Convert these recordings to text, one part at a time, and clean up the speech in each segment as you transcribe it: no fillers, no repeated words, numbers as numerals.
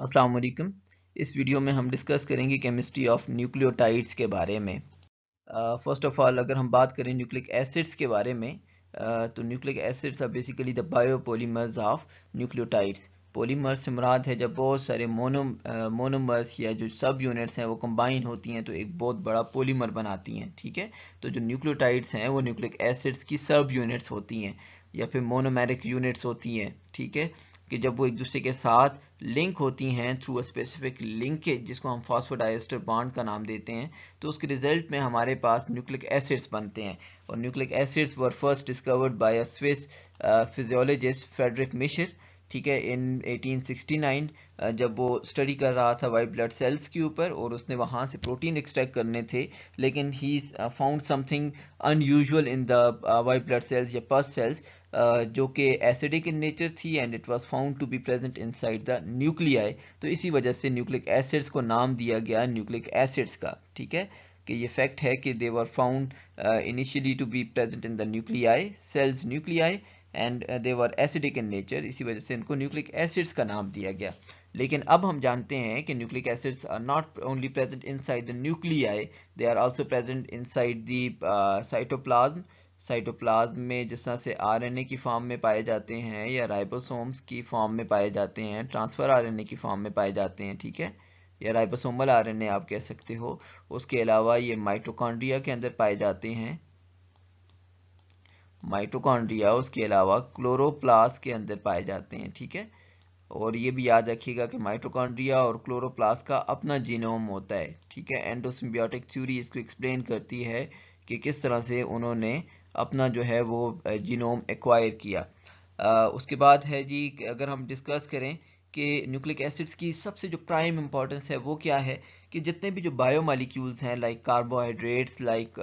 अस्सलाम वालेकुम। इस वीडियो में हम डिस्कस करेंगे केमिस्ट्री ऑफ न्यूक्लियोटाइड्स के बारे में। फर्स्ट ऑफ ऑल अगर हम बात करें न्यूक्लिक एसिड्स के बारे में, तो nucleic acids are basically the biopolymers of nucleotides. Polymers से मुराद है जब बहुत सारे मोनोमर्स या जो सब यूनिट्स हैं वो कंबाइन होती हैं तो एक बहुत बड़ा पॉलीमर बनाती हैं। ठीक है, तो जो न्यूक्लियोटाइड्स हैं वो न्यूक्लिक एसिड्स की सब यूनिट्स होती हैं या फिर मोनोमेरिक यूनिट्स होती हैं। ठीक है, कि जब वो एक दूसरे के साथ लिंक होती हैं थ्रू अ स्पेसिफिक लिंकेज, जिसको हम फॉस्फोडाइएस्टर बॉन्ड का नाम देते हैं, तो उसके रिजल्ट में हमारे पास न्यूक्लिक एसिड्स बनते हैं। और nucleic acids were first discovered by a Swiss physiologist Friedrich Miescher. ठीक है, इन 1869 जब वो स्टडी कर रहा था वाइट ब्लड सेल्स के ऊपर और उसने वहाँ से प्रोटीन एक्सट्रैक्ट करने थे, लेकिन he found something unusual in the white blood cells या पस सेल्स, जो कि एसिडिक इन नेचर थी and it was found to be present inside the nuclei. तो इसी वजह से न्यूक्लिक एसिड्स को नाम दिया गया न्यूक्लिक एसिड्स का। ठीक है, कि ये फैक्ट है कि they were found initially to be present in the nuclei cells nuclei and they were acidic in nature, इसी वजह से इनको न्यूक्लिक एसिड्स का नाम दिया गया। लेकिन अब हम जानते हैं कि nucleic acids are not only present inside the nuclei, they are also present inside the cytoplasm. Cytoplasm में जिस तरह से आरएनए की फॉर्म में पाए जाते हैं या राइबोसोम्स की फॉर्म में पाए जाते हैं, ट्रांसफर आरएनए की फॉर्म में पाए जाते हैं। ठीक है, या राइबोसोमल आरएनए आप कह सकते हो। उसके अलावा ये माइटोकॉन्ड्रिया के अंदर पाए जाते हैं, माइटोकॉन्ड्रिया, उसके अलावा क्लोरोप्लास्ट के अंदर पाए जाते हैं। ठीक है, और ये भी याद रखिएगा कि माइटोकॉन्ड्रिया और क्लोरोप्लास्ट का अपना जीनोम होता है। ठीक है, एंडोसिम्बियोटिक थ्योरी इसको एक्सप्लेन करती है कि किस तरह से उन्होंने अपना जो है वो जीनोम एक्वायर किया। उसके बाद है जी, अगर हम डिस्कस करें कि न्यूक्लिक एसिड्स की सबसे जो प्राइम इंपॉर्टेंस है वो क्या है, कि जितने भी जो बायोमॉलिक्यूल्स हैं, like carbohydrates, like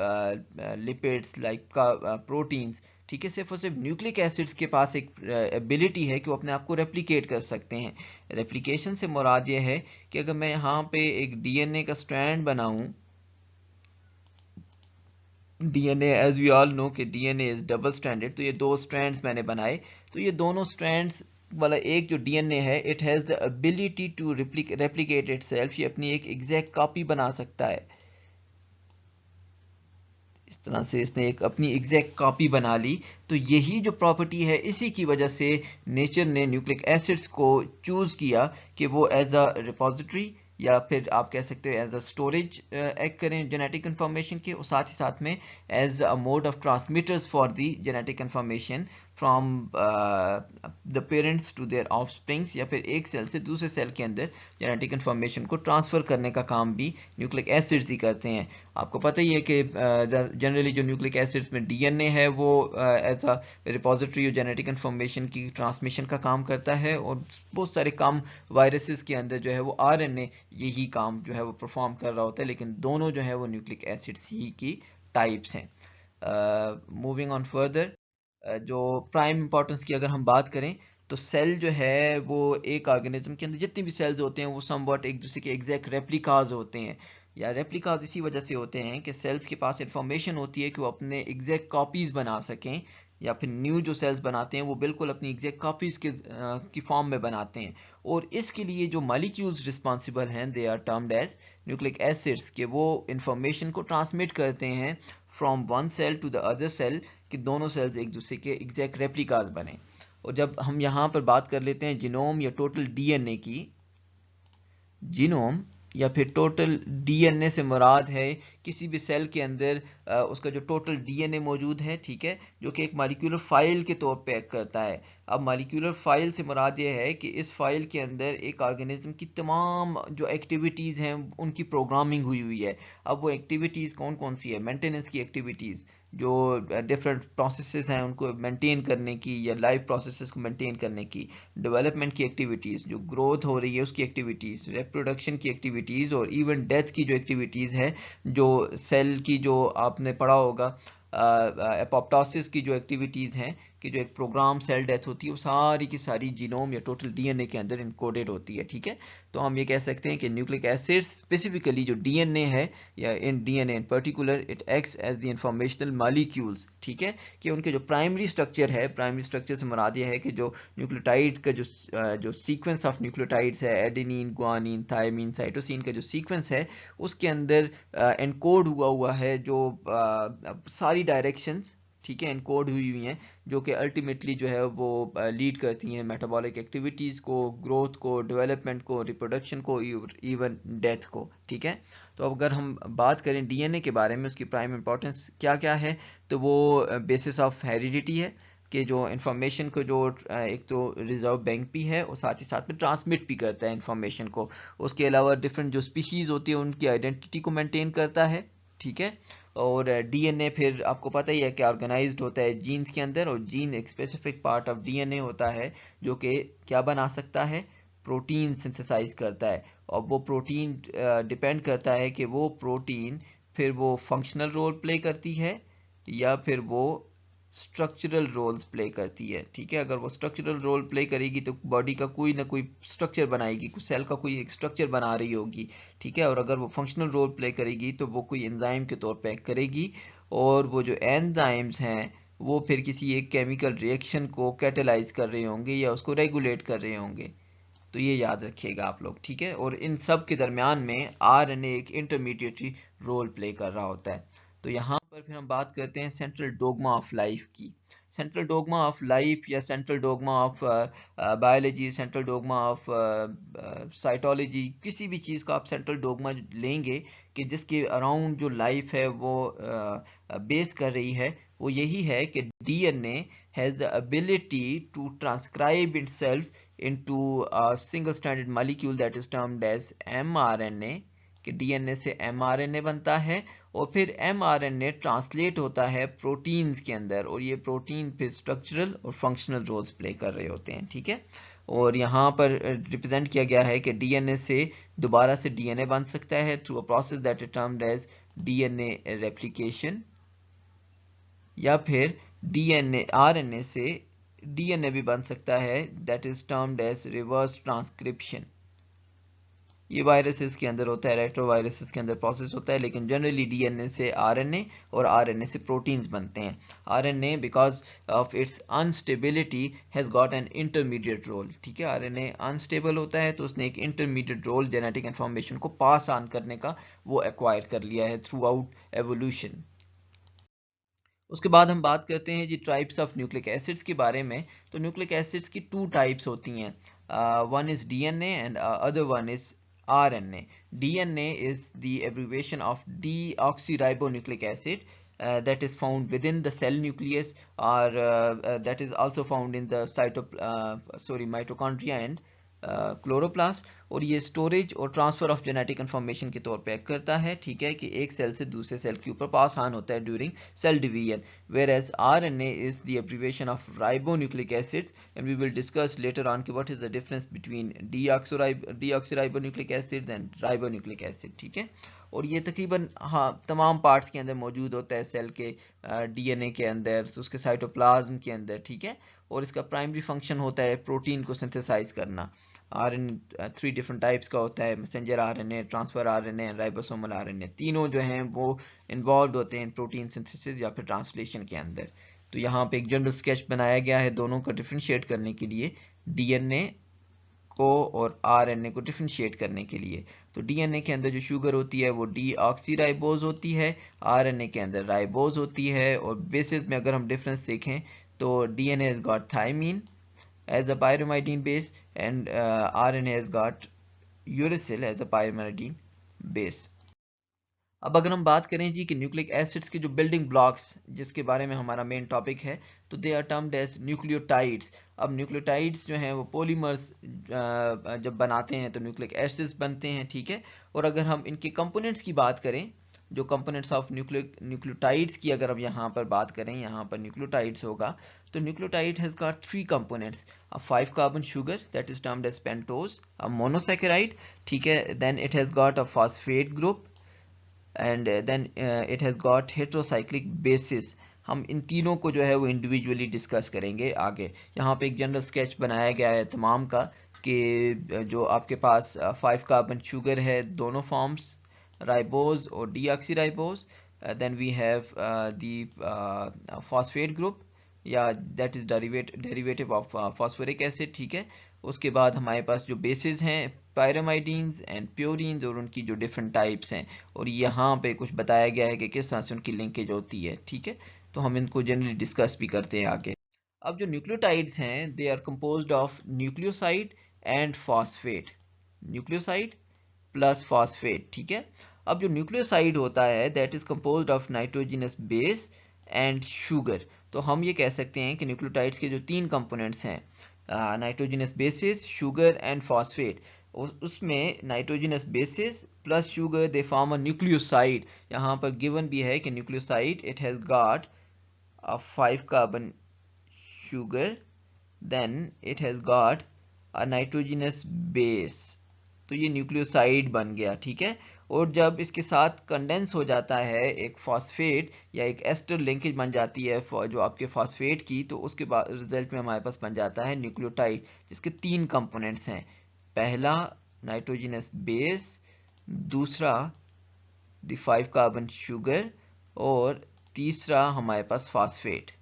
lipids, like proteins, ठीक है, सिर्फ और सिर्फ न्यूक्लिक एसिड्स के पास एक एबिलिटी है कि वो अपने आप को रेप्लिकेट कर सकते हैं। रेप्लिकेशन से मुराद ये है कि अगर मैं यहाँ पे एक डीएनए का स्ट्रैंड बनाऊं, DNA as we all know कि डीएनए इज डबल स्ट्रैंडेड, तो ये दो स्ट्रैंड्स मैंने बनाए, तो ये दोनों स्ट्रैंड्स वाला एक जो डीएनए है, it has the ability to replicate itself, ये अपनी एक एग्जैक्ट कॉपी बना सकता है। इस तरह से इसने एक अपनी एग्जैक्ट कॉपी बना ली। तो यही जो प्रॉपर्टी है, इसी की वजह से नेचर ने न्यूक्लिक एसिड्स को चूज किया कि वो एज अ रिपोजिटरी या फिर आप कह सकते हो एज अ स्टोरेज एक्ट करें जेनेटिक इन्फॉर्मेशन के, और साथ ही साथ में as a mode of transmitters for the genetic information from the parents to their offsprings, या फिर एक सेल से दूसरे सेल के अंदर जेनेटिक इन्फॉर्मेशन को ट्रांसफर करने का काम भी न्यूक्लिक एसिड्स ही करते हैं। आपको पता ही है कि जनरली जो न्यूक्लिक एसिड्स में डीएनए है वो एज अ रिपोजिटरी और जेनेटिक इन्फॉर्मेशन की ट्रांसमिशन का काम करता है, और बहुत सारे काम वायरसेस के अंदर जो है वो आरएनए यही काम जो है वो परफॉर्म कर रहा होता है, लेकिन दोनों जो है वो न्यूक्लिक एसिड्स ही की टाइप्स हैं। मूविंग ऑन फर्दर, जो प्राइम इंपॉर्टेंस की अगर हम बात करें, तो सेल जो है वो एक ऑर्गेनिज्म के अंदर जितनी भी सेल्स होते हैं वो समवॉट एक दूसरे के एग्जैक्ट रेप्लिकाज होते हैं, या रेप्लिकाज इसी वजह से होते हैं कि सेल्स के पास इंफॉर्मेशन होती है कि वो अपने एग्जैक्ट कॉपीज बना सकें, या फिर न्यू जो सेल्स बनाते हैं वो बिल्कुल अपनी एग्जैक्ट कॉपीज के की फॉर्म में बनाते हैं। और इसके लिए जो मॉलिक्यूल्स रिस्पॉन्सिबल हैं, they are termed as nucleic acids, के वो इंफॉर्मेशन को ट्रांसमिट करते हैं from one cell to the other cell, कि दोनों सेल्स एक दूसरे के एग्जैक्ट रेप्लिकाज बने। और जब हम यहाँ पर बात कर लेते हैं जीनोम या टोटल डीएनए की, जीनोम या फिर टोटल डीएनए से मुराद है किसी भी सेल के अंदर उसका जो टोटल डीएनए मौजूद है, ठीक है, जो कि एक मॉलिक्यूलर फाइल के तौर पे एक्ट करता है। अब मॉलिक्यूलर फाइल से मुराद ये है कि इस फाइल के अंदर एक ऑर्गेनिज्म की तमाम जो एक्टिविटीज़ हैं उनकी प्रोग्रामिंग हुई हुई है। अब वो एक्टिविटीज़ कौन कौन सी है? मेंटेनेंस की एक्टिविटीज़, जो डिफरेंट प्रोसेसेस हैं उनको मेंटेन करने की, या लाइव प्रोसेसेस को मेंटेन करने की, डेवलपमेंट की एक्टिविटीज़, जो ग्रोथ हो रही है उसकी एक्टिविटीज़, रिप्रोडक्शन की एक्टिविटीज़, और इवन डेथ की जो एक्टिविटीज़ है, जो सेल की जो आपने पढ़ा होगा एपोप्टोसिस की जो एक्टिविटीज़ हैं, कि जो एक प्रोग्राम सेल डेथ होती है वो सारी की सारी जीनोम या टोटल डीएनए के अंदर इनकोडेड होती है, ठीक है। तो हम ये कह सकते हैं कि न्यूक्लिक एसिड्स स्पेसिफिकली जो डीएनए है या in DNA in particular it acts as the informational molecules, ठीक है, कि उनके जो प्राइमरी स्ट्रक्चर है, प्राइमरी स्ट्रक्चर से मुराद ये है कि जो न्यूक्लियोटाइड का जो सीक्वेंस ऑफ न्यूक्लियोटाइड्स है, एडेनिन, गुआनिन, थायमिन, साइटोसिन का जो सीक्वेंस है उसके अंदर एनकोड हुआ है जो सारी डायरेक्शंस, ठीक है, इनकोड हुई हैं, जो कि अल्टीमेटली जो है वो लीड करती हैं मेटाबॉलिक एक्टिविटीज़ को, ग्रोथ को, डेवलपमेंट को, रिप्रोडक्शन को, इवन डेथ को, ठीक है। तो अब अगर हम बात करें डीएनए के बारे में, उसकी प्राइम इंपॉर्टेंस क्या क्या है, तो वो बेसिस ऑफ हेरिडिटी है कि जो इन्फॉर्मेशन को जो एक तो रिजर्व बैंक भी है और साथ ही साथ में ट्रांसमिट भी करता है इन्फॉर्मेशन को। उसके अलावा डिफरेंट जो स्पीशीज़ होती है उनकी आइडेंटिटी को मेंटेन करता है, ठीक है। और डीएनए फिर आपको पता ही है कि ऑर्गेनाइज्ड होता है जीन्स के अंदर, और जीन एक स्पेसिफिक पार्ट ऑफ डीएनए होता है जो कि क्या बना सकता है, प्रोटीन सिंथेसाइज करता है। और वो प्रोटीन डिपेंड करता है कि वो प्रोटीन फिर वो फंक्शनल रोल प्ले करती है या फिर वो स्ट्रक्चरल रोल्स प्ले करती है, ठीक है। अगर वो स्ट्रक्चरल रोल प्ले करेगी तो बॉडी का कोई ना कोई स्ट्रक्चर बनाएगी, कुछ सेल का कोई एक स्ट्रक्चर बना रही होगी, ठीक है। और अगर वो फंक्शनल रोल प्ले करेगी तो वो कोई एंजाइम के तौर पे करेगी, और वो जो एंजाइम्स हैं वो फिर किसी एक केमिकल रिएक्शन को कैटेलाइज कर रहे होंगे या उसको रेगुलेट कर रहे होंगे। तो ये याद रखिएगा आप लोग, ठीक है। और इन सब के दरमियान में आरएनए एक इंटरमीडिएटरी रोल प्ले कर रहा होता है। तो यहाँ पर फिर हम बात करते हैं सेंट्रल डोगमा ऑफ लाइफ की। सेंट्रल डोगमा ऑफ लाइफ या central dogma of biology, central dogma of cytology, किसी भी चीज़ का आप सेंट्रल डोगमा लेंगे कि जिसके अराउंड जो लाइफ है वो बेस कर रही है, वो यही है कि DNA has the ability to transcribe itself into a single stranded molecule that is termed as mRNA, कि डीएनए से mRNA बनता है और फिर mRNA ट्रांसलेट होता है प्रोटीन्स के अंदर, और ये प्रोटीन फिर स्ट्रक्चरल और फंक्शनल रोल्स प्ले कर रहे होते हैं, ठीक है। और यहाँ पर रिप्रेजेंट किया गया है कि डीएनए से दोबारा से डीएनए बन सकता है through a process that is termed as DNA replication, या फिर डीएनए आरएनए से डीएनए भी बन सकता है, that is termed as reverse transcription. ये वायरसेस के अंदर होता है, रेट्रोवायरसेस के अंदर प्रोसेस होता है, लेकिन जनरली डीएनए से आरएनए और आरएनए से प्रोटीन्स बनते हैं। RNA because of its instability has got an intermediate role, ठीक है। आरएनए अनस्टेबल होता है तो उसने एक इंटरमीडिएट रोल जेनेटिक इंफॉर्मेशन को पास ऑन करने का वो एक्वायर कर लिया है थ्रू आउट एवोल्यूशन। उसके बाद हम बात करते हैं जी टाइप्स ऑफ न्यूक्लिक एसिड्स के बारे में। तो न्यूक्लिक एसिड्स की टू टाइप्स होती हैं, one is DNA and other one is RNA. DNA is the abbreviation of deoxyribonucleic acid that is found within the cell nucleus, or that is also found in the mitochondria and chloroplast, और ये storage और transfer of genetic information के तौर पे act करता है, ठीक है, कि एक सेल से दूसरे सेल के ऊपर पास ऑन होता है during cell division. Whereas RNA is the abbreviation of ribonucleic acid, and we will discuss later on कि what is the difference between deoxyribonucleic acid and ribonucleic acid, ठीक है। और ये तकरीबन हाँ तमाम पार्ट्स के अंदर मौजूद होता है सेल के डीएनए के अंदर, उसके साइटोप्लाज्म के अंदर, ठीक है। और इसका प्राइमरी फंक्शन होता है प्रोटीन को सिंथेसाइज करना। आरएनए 3 डिफरेंट टाइप्स का होता है, messenger RNA, transfer RNA, ribosomal RNA. तीनों जो हैं वो इन्वॉल्व होते हैं प्रोटीन सिंथेसिस या फिर ट्रांसलेशन के अंदर। तो यहाँ पे एक जनरल स्केच बनाया गया है दोनों को डिफरेंशिएट करने के लिए, डीएनए को और आरएनए को डिफरेंशिएट करने के लिए। तो डीएनए के अंदर जो शुगर होती है वो डीऑक्सीराइबोज होती है, आरएनए के अंदर राइबोज होती है। और बेसिस में अगर हम डिफरेंस देखें तो DNA has got thymine as a pyrimidine base and RNA has got uracil as a pyrimidine base. अब अगर हम बात करें जी कि न्यूक्लिक एसिड्स के जो बिल्डिंग ब्लॉक्स जिसके बारे में हमारा मेन टॉपिक है, तो they are termed as nucleotides. अब न्यूक्लियोटाइड्स जो हैं वो पॉलीमर्स जब बनाते हैं तो न्यूक्लिक एसिड्स बनते हैं, ठीक है। और अगर हम इनके कंपोनेंट्स की बात करें, जो कंपोनेंट्स ऑफ न्यूक्लियोटाइड्स की अगर हम यहाँ पर बात करें, यहाँ पर न्यूक्लियोटाइड्स होगा, तो nucleotide has got 3 components, a 5 carbon sugar that is termed as pentose, a monosaccharide, ठीक है, then it has got a phosphate group, and then it has got heterocyclic bases, हम इन तीनों को जो है वो इंडिविजुअली डिस्कस करेंगे आगे। यहाँ पे एक जनरल स्केच बनाया गया है तमाम का कि जो आपके पास 5 कार्बन शुगर है दोनों फॉर्म्स, राइबोज और deoxyribose, then we have the phosphate group या that is derivative of phosphoric acid, ठीक है। उसके बाद हमारे पास जो बेसिस हैं पायरामाइडीन्स एंड प्योरीन्स और उनकी जो डिफरेंट टाइप्स हैं, और यहाँ पे कुछ बताया गया है कि किस तरह से उनकी लिंकेज होती है, ठीक है। तो हम इनको जनरली डिस्कस भी करते हैं आगे। अब जो न्यूक्लियोटाइड्स हैं they are composed of nucleoside and phosphate, nucleoside plus phosphate, ठीक है। अब जो न्यूक्लियोसाइड होता है that is composed of nitrogenous base and sugar. तो हम ये कह सकते हैं कि न्यूक्लियोटाइड्स के जो 3 कंपोनेंट्स हैं, nitrogenous bases, sugar and phosphate, उसमें nitrogenous bases plus sugar they form a nucleoside. यहाँ पर गिवन भी है कि nucleoside it has got a 5 carbon sugar, then it has got a nitrogenous base, तो ये न्यूक्लियोसाइड बन गया, ठीक है। और जब इसके साथ कंडेंस हो जाता है एक फॉस्फेट या एक एस्टर लिंकेज बन जाती है जो आपके फॉस्फेट की, तो उसके बाद रिजल्ट में हमारे पास बन जाता है न्यूक्लियोटाइड जिसके 3 कंपोनेंट्स हैं, पहला नाइट्रोजनस बेस, दूसरा द 5 कार्बन शुगर और तीसरा हमारे पास फॉस्फेट।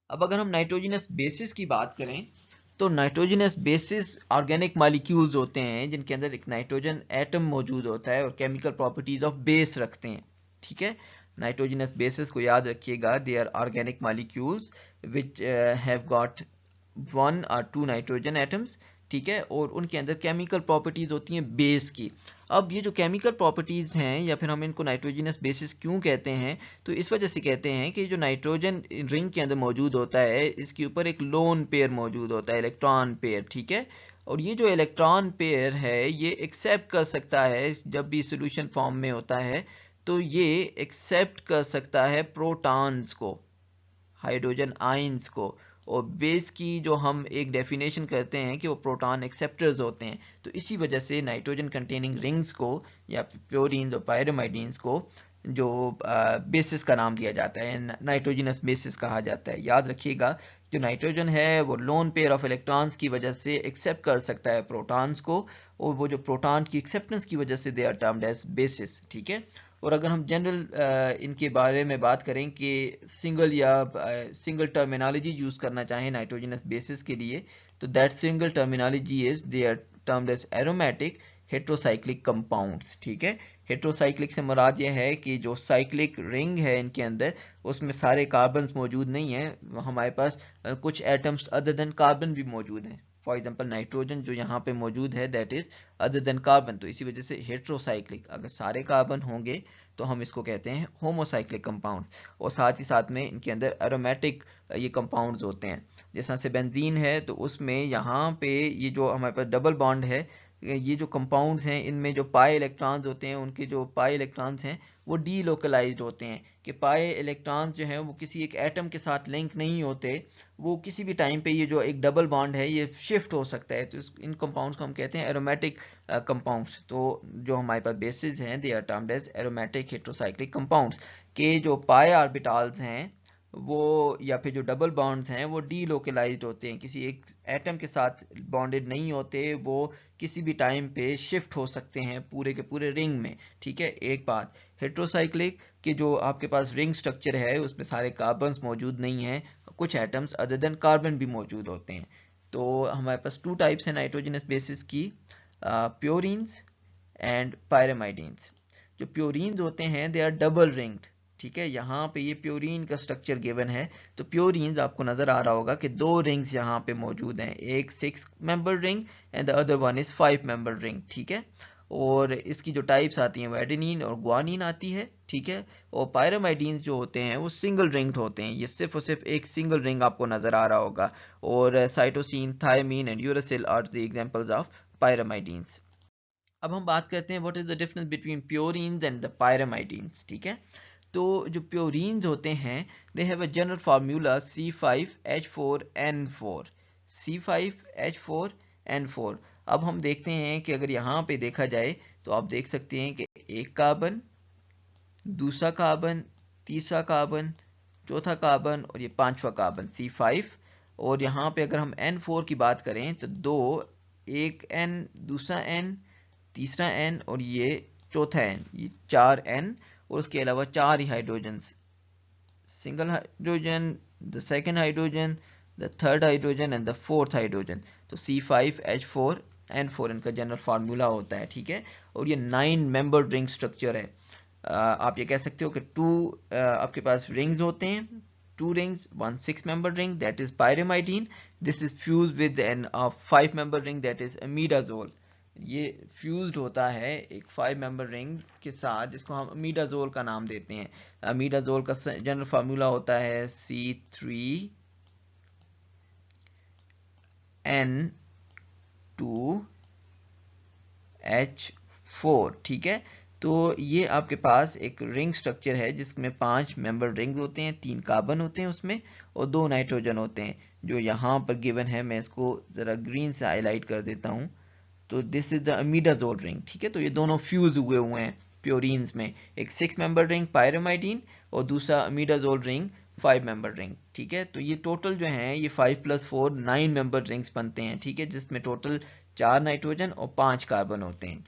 अब अगर हम नाइट्रोजनस बेसिस की बात करें तो नाइट्रोजनस बेसिस ऑर्गेनिक मॉलिक्यूल्स होते हैं जिनके अंदर एक नाइट्रोजन एटम मौजूद होता है और केमिकल प्रॉपर्टीज ऑफ बेस रखते हैं, ठीक है। नाइट्रोजनस बेसिस को याद रखिएगा, they are organic molecules which have got 1 or 2 nitrogen atoms, ठीक है, और उनके अंदर केमिकल प्रॉपर्टीज होती हैं बेस की। अब ये जो केमिकल प्रॉपर्टीज हैं या फिर हम इनको नाइट्रोजनस बेसिस क्यों कहते हैं, तो इस वजह से कहते हैं कि जो नाइट्रोजन रिंग के अंदर मौजूद होता है इसके ऊपर एक लोन पेयर मौजूद होता है, इलेक्ट्रॉन पेयर, ठीक है। और ये जो इलेक्ट्रॉन पेयर है ये एक्सेप्ट कर सकता है जब भी सोल्यूशन फॉर्म में होता है, तो ये एक्सेप्ट कर सकता है प्रोटॉन्स को, हाइड्रोजन आयंस को, और बेस की जो हम एक डेफिनेशन करते हैं कि वो प्रोटॉन एक्सेप्टर्स होते हैं। तो इसी वजह से नाइट्रोजन कंटेनिंग रिंग्स को या प्योरीन्स और पायरामाइडीन्स को जो बेसिस का नाम दिया जाता है, नाइट्रोजनस बेसिस कहा जाता है। याद रखिएगा जो नाइट्रोजन है वो लोन पेयर ऑफ इलेक्ट्रॉन्स की वजह से एक्सेप्ट कर सकता है प्रोटॉन्स को, और वो जो प्रोटॉन की एक्सेप्टेंस की वजह से they are termed as bases, ठीक है। और अगर हम जनरल इनके बारे में बात करें कि सिंगल या सिंगल टर्मिनोलॉजी यूज करना चाहें नाइट्रोजनस बेसिस के लिए, तो that single terminology is they are termed as aromatic heterocyclic compounds, ठीक है। हेट्रोसाइक्लिक से मुराद यह है कि जो साइक्लिक रिंग है इनके अंदर उसमें सारे कार्बन्स मौजूद नहीं है, हमारे पास कुछ एटम्स अदर देन कार्बन भी मौजूद हैं। फॉर एग्जाम्पल नाइट्रोजन जो यहाँ पे मौजूद है that is other than carbon, तो इसी वजह से हेट्रोसाइक्लिक, अगर सारे कार्बन होंगे तो हम इसको कहते हैं होमोसाइक्लिक कंपाउंड्स। और साथ ही साथ में इनके अंदर एरोमेटिक ये कंपाउंड्स होते हैं, जैसा से बेंजीन है तो उसमें यहाँ पे ये जो हमारे पास डबल बॉन्ड है, ये जो कंपाउंड्स हैं इनमें जो पाई इलेक्ट्रॉन्स होते हैं उनके जो पाई इलेक्ट्रॉन्स हैं वो डीलोकलाइज्ड होते हैं, कि पाई इलेक्ट्रॉन्स जो हैं वो किसी एक एटम के साथ लिंक नहीं होते, वो किसी भी टाइम पे ये जो एक डबल बॉन्ड है ये शिफ्ट हो सकता है। तो इन कंपाउंड्स को हम कहते हैं एरोमेटिक कंपाउंड्स। तो जो हमारे पास बेसिस हैं they are termed as aromatic heterocyclic compounds, के जो पाई ऑर्बिटल्स हैं वो या फिर जो डबल बॉन्ड्स हैं वो डीलोकलाइज्ड होते हैं, किसी एक एटम के साथ बॉन्डेड नहीं होते, वो किसी भी टाइम पे शिफ्ट हो सकते हैं पूरे के पूरे रिंग में, ठीक है। एक बात हेट्रोसाइक्लिक के जो आपके पास रिंग स्ट्रक्चर है उसमें सारे कार्बन्स मौजूद नहीं हैं, कुछ एटम्स अदर देन कार्बन भी मौजूद होते हैं। तो हमारे पास 2 टाइप्स हैं नाइट्रोजनस बेसिस की, प्योरीन्स एंड पायरामाइडीन्स। जो प्योरीन्स होते हैं दे आर डबल रिंग्ड, ठीक है। यहाँ पे ये प्योरीन का स्ट्रक्चर गिवन है, तो प्योरीन्स आपको नजर आ रहा होगा कि 2 रिंग्स यहाँ पे मौजूद हैं, एक 6 member ring and the other one is 5 member ring, ठीक है। और इसकी जो टाइप्स आती हैं वो एडेनिन और ग्वानिन आती है, ठीक है। और पायरामाइडीन्स जो होते हैं वो सिंगल रिंग्ड होते हैं, ये सिर्फ और सिर्फ एक सिंगल रिंग आपको नजर आ रहा होगा। और cytosine, thymine and uracil are the examples of pyrimidines. अब हम बात करते हैं what is the difference between purines and the pyrimidines, ठीक है। तो जो प्योरीन्स होते हैं they have a general formula C5H4N4, C5H4N4। अब हम देखते हैं कि अगर यहाँ पे देखा जाए तो आप देख सकते हैं कि एक कार्बन, दूसरा कार्बन, तीसरा कार्बन, चौथा कार्बन और ये पांचवा कार्बन C5। और यहाँ पे अगर हम N4 की बात करें तो 2, एक N, दूसरा N, तीसरा N और ये चौथा N, ये 4 N और उसके अलावा 4 ही hydrogen, single hydrogen, the second hydrogen, the third hydrogen and the fourth hydrogen. तो C5H4N4 इनका जनरल फार्मूला होता है, ठीक है। और ये 9 मेंबर रिंग स्ट्रक्चर है। आप ये कह सकते हो कि आपके पास रिंग्स होते हैं, 2 rings, 1 6-member ring that is pyrimidine. This is fused with an 5-member ring that is imidazole. ये फ्यूज्ड होता है एक 5-member ring के साथ जिसको हम अमीडाजोल का नाम देते हैं। अमीडाजोल का जनरल फार्मूला होता है C3N2H4, ठीक है। तो ये आपके पास एक रिंग स्ट्रक्चर है जिसमें 5 मेंबर रिंग होते हैं, 3 कार्बन होते हैं उसमें और 2 नाइट्रोजन होते हैं, जो यहाँ पर गिवन है। मैं इसको ज़रा ग्रीन से हाईलाइट कर देता हूँ। तो दिस इज द अमीडाजोल रिंग, ठीक है। तो ये दोनों फ्यूज हुए हैं प्योरीन्स में, एक 6 मेंबर रिंग पायरामाइडीन और दूसरा अमीडाजोल रिंग 5 मेंबर रिंग, ठीक है। तो ये टोटल जो है ये 5 + 4 9 मेंबर रिंग्स बनते हैं, ठीक है, जिसमें टोटल 4 नाइट्रोजन और 5 कार्बन होते हैं।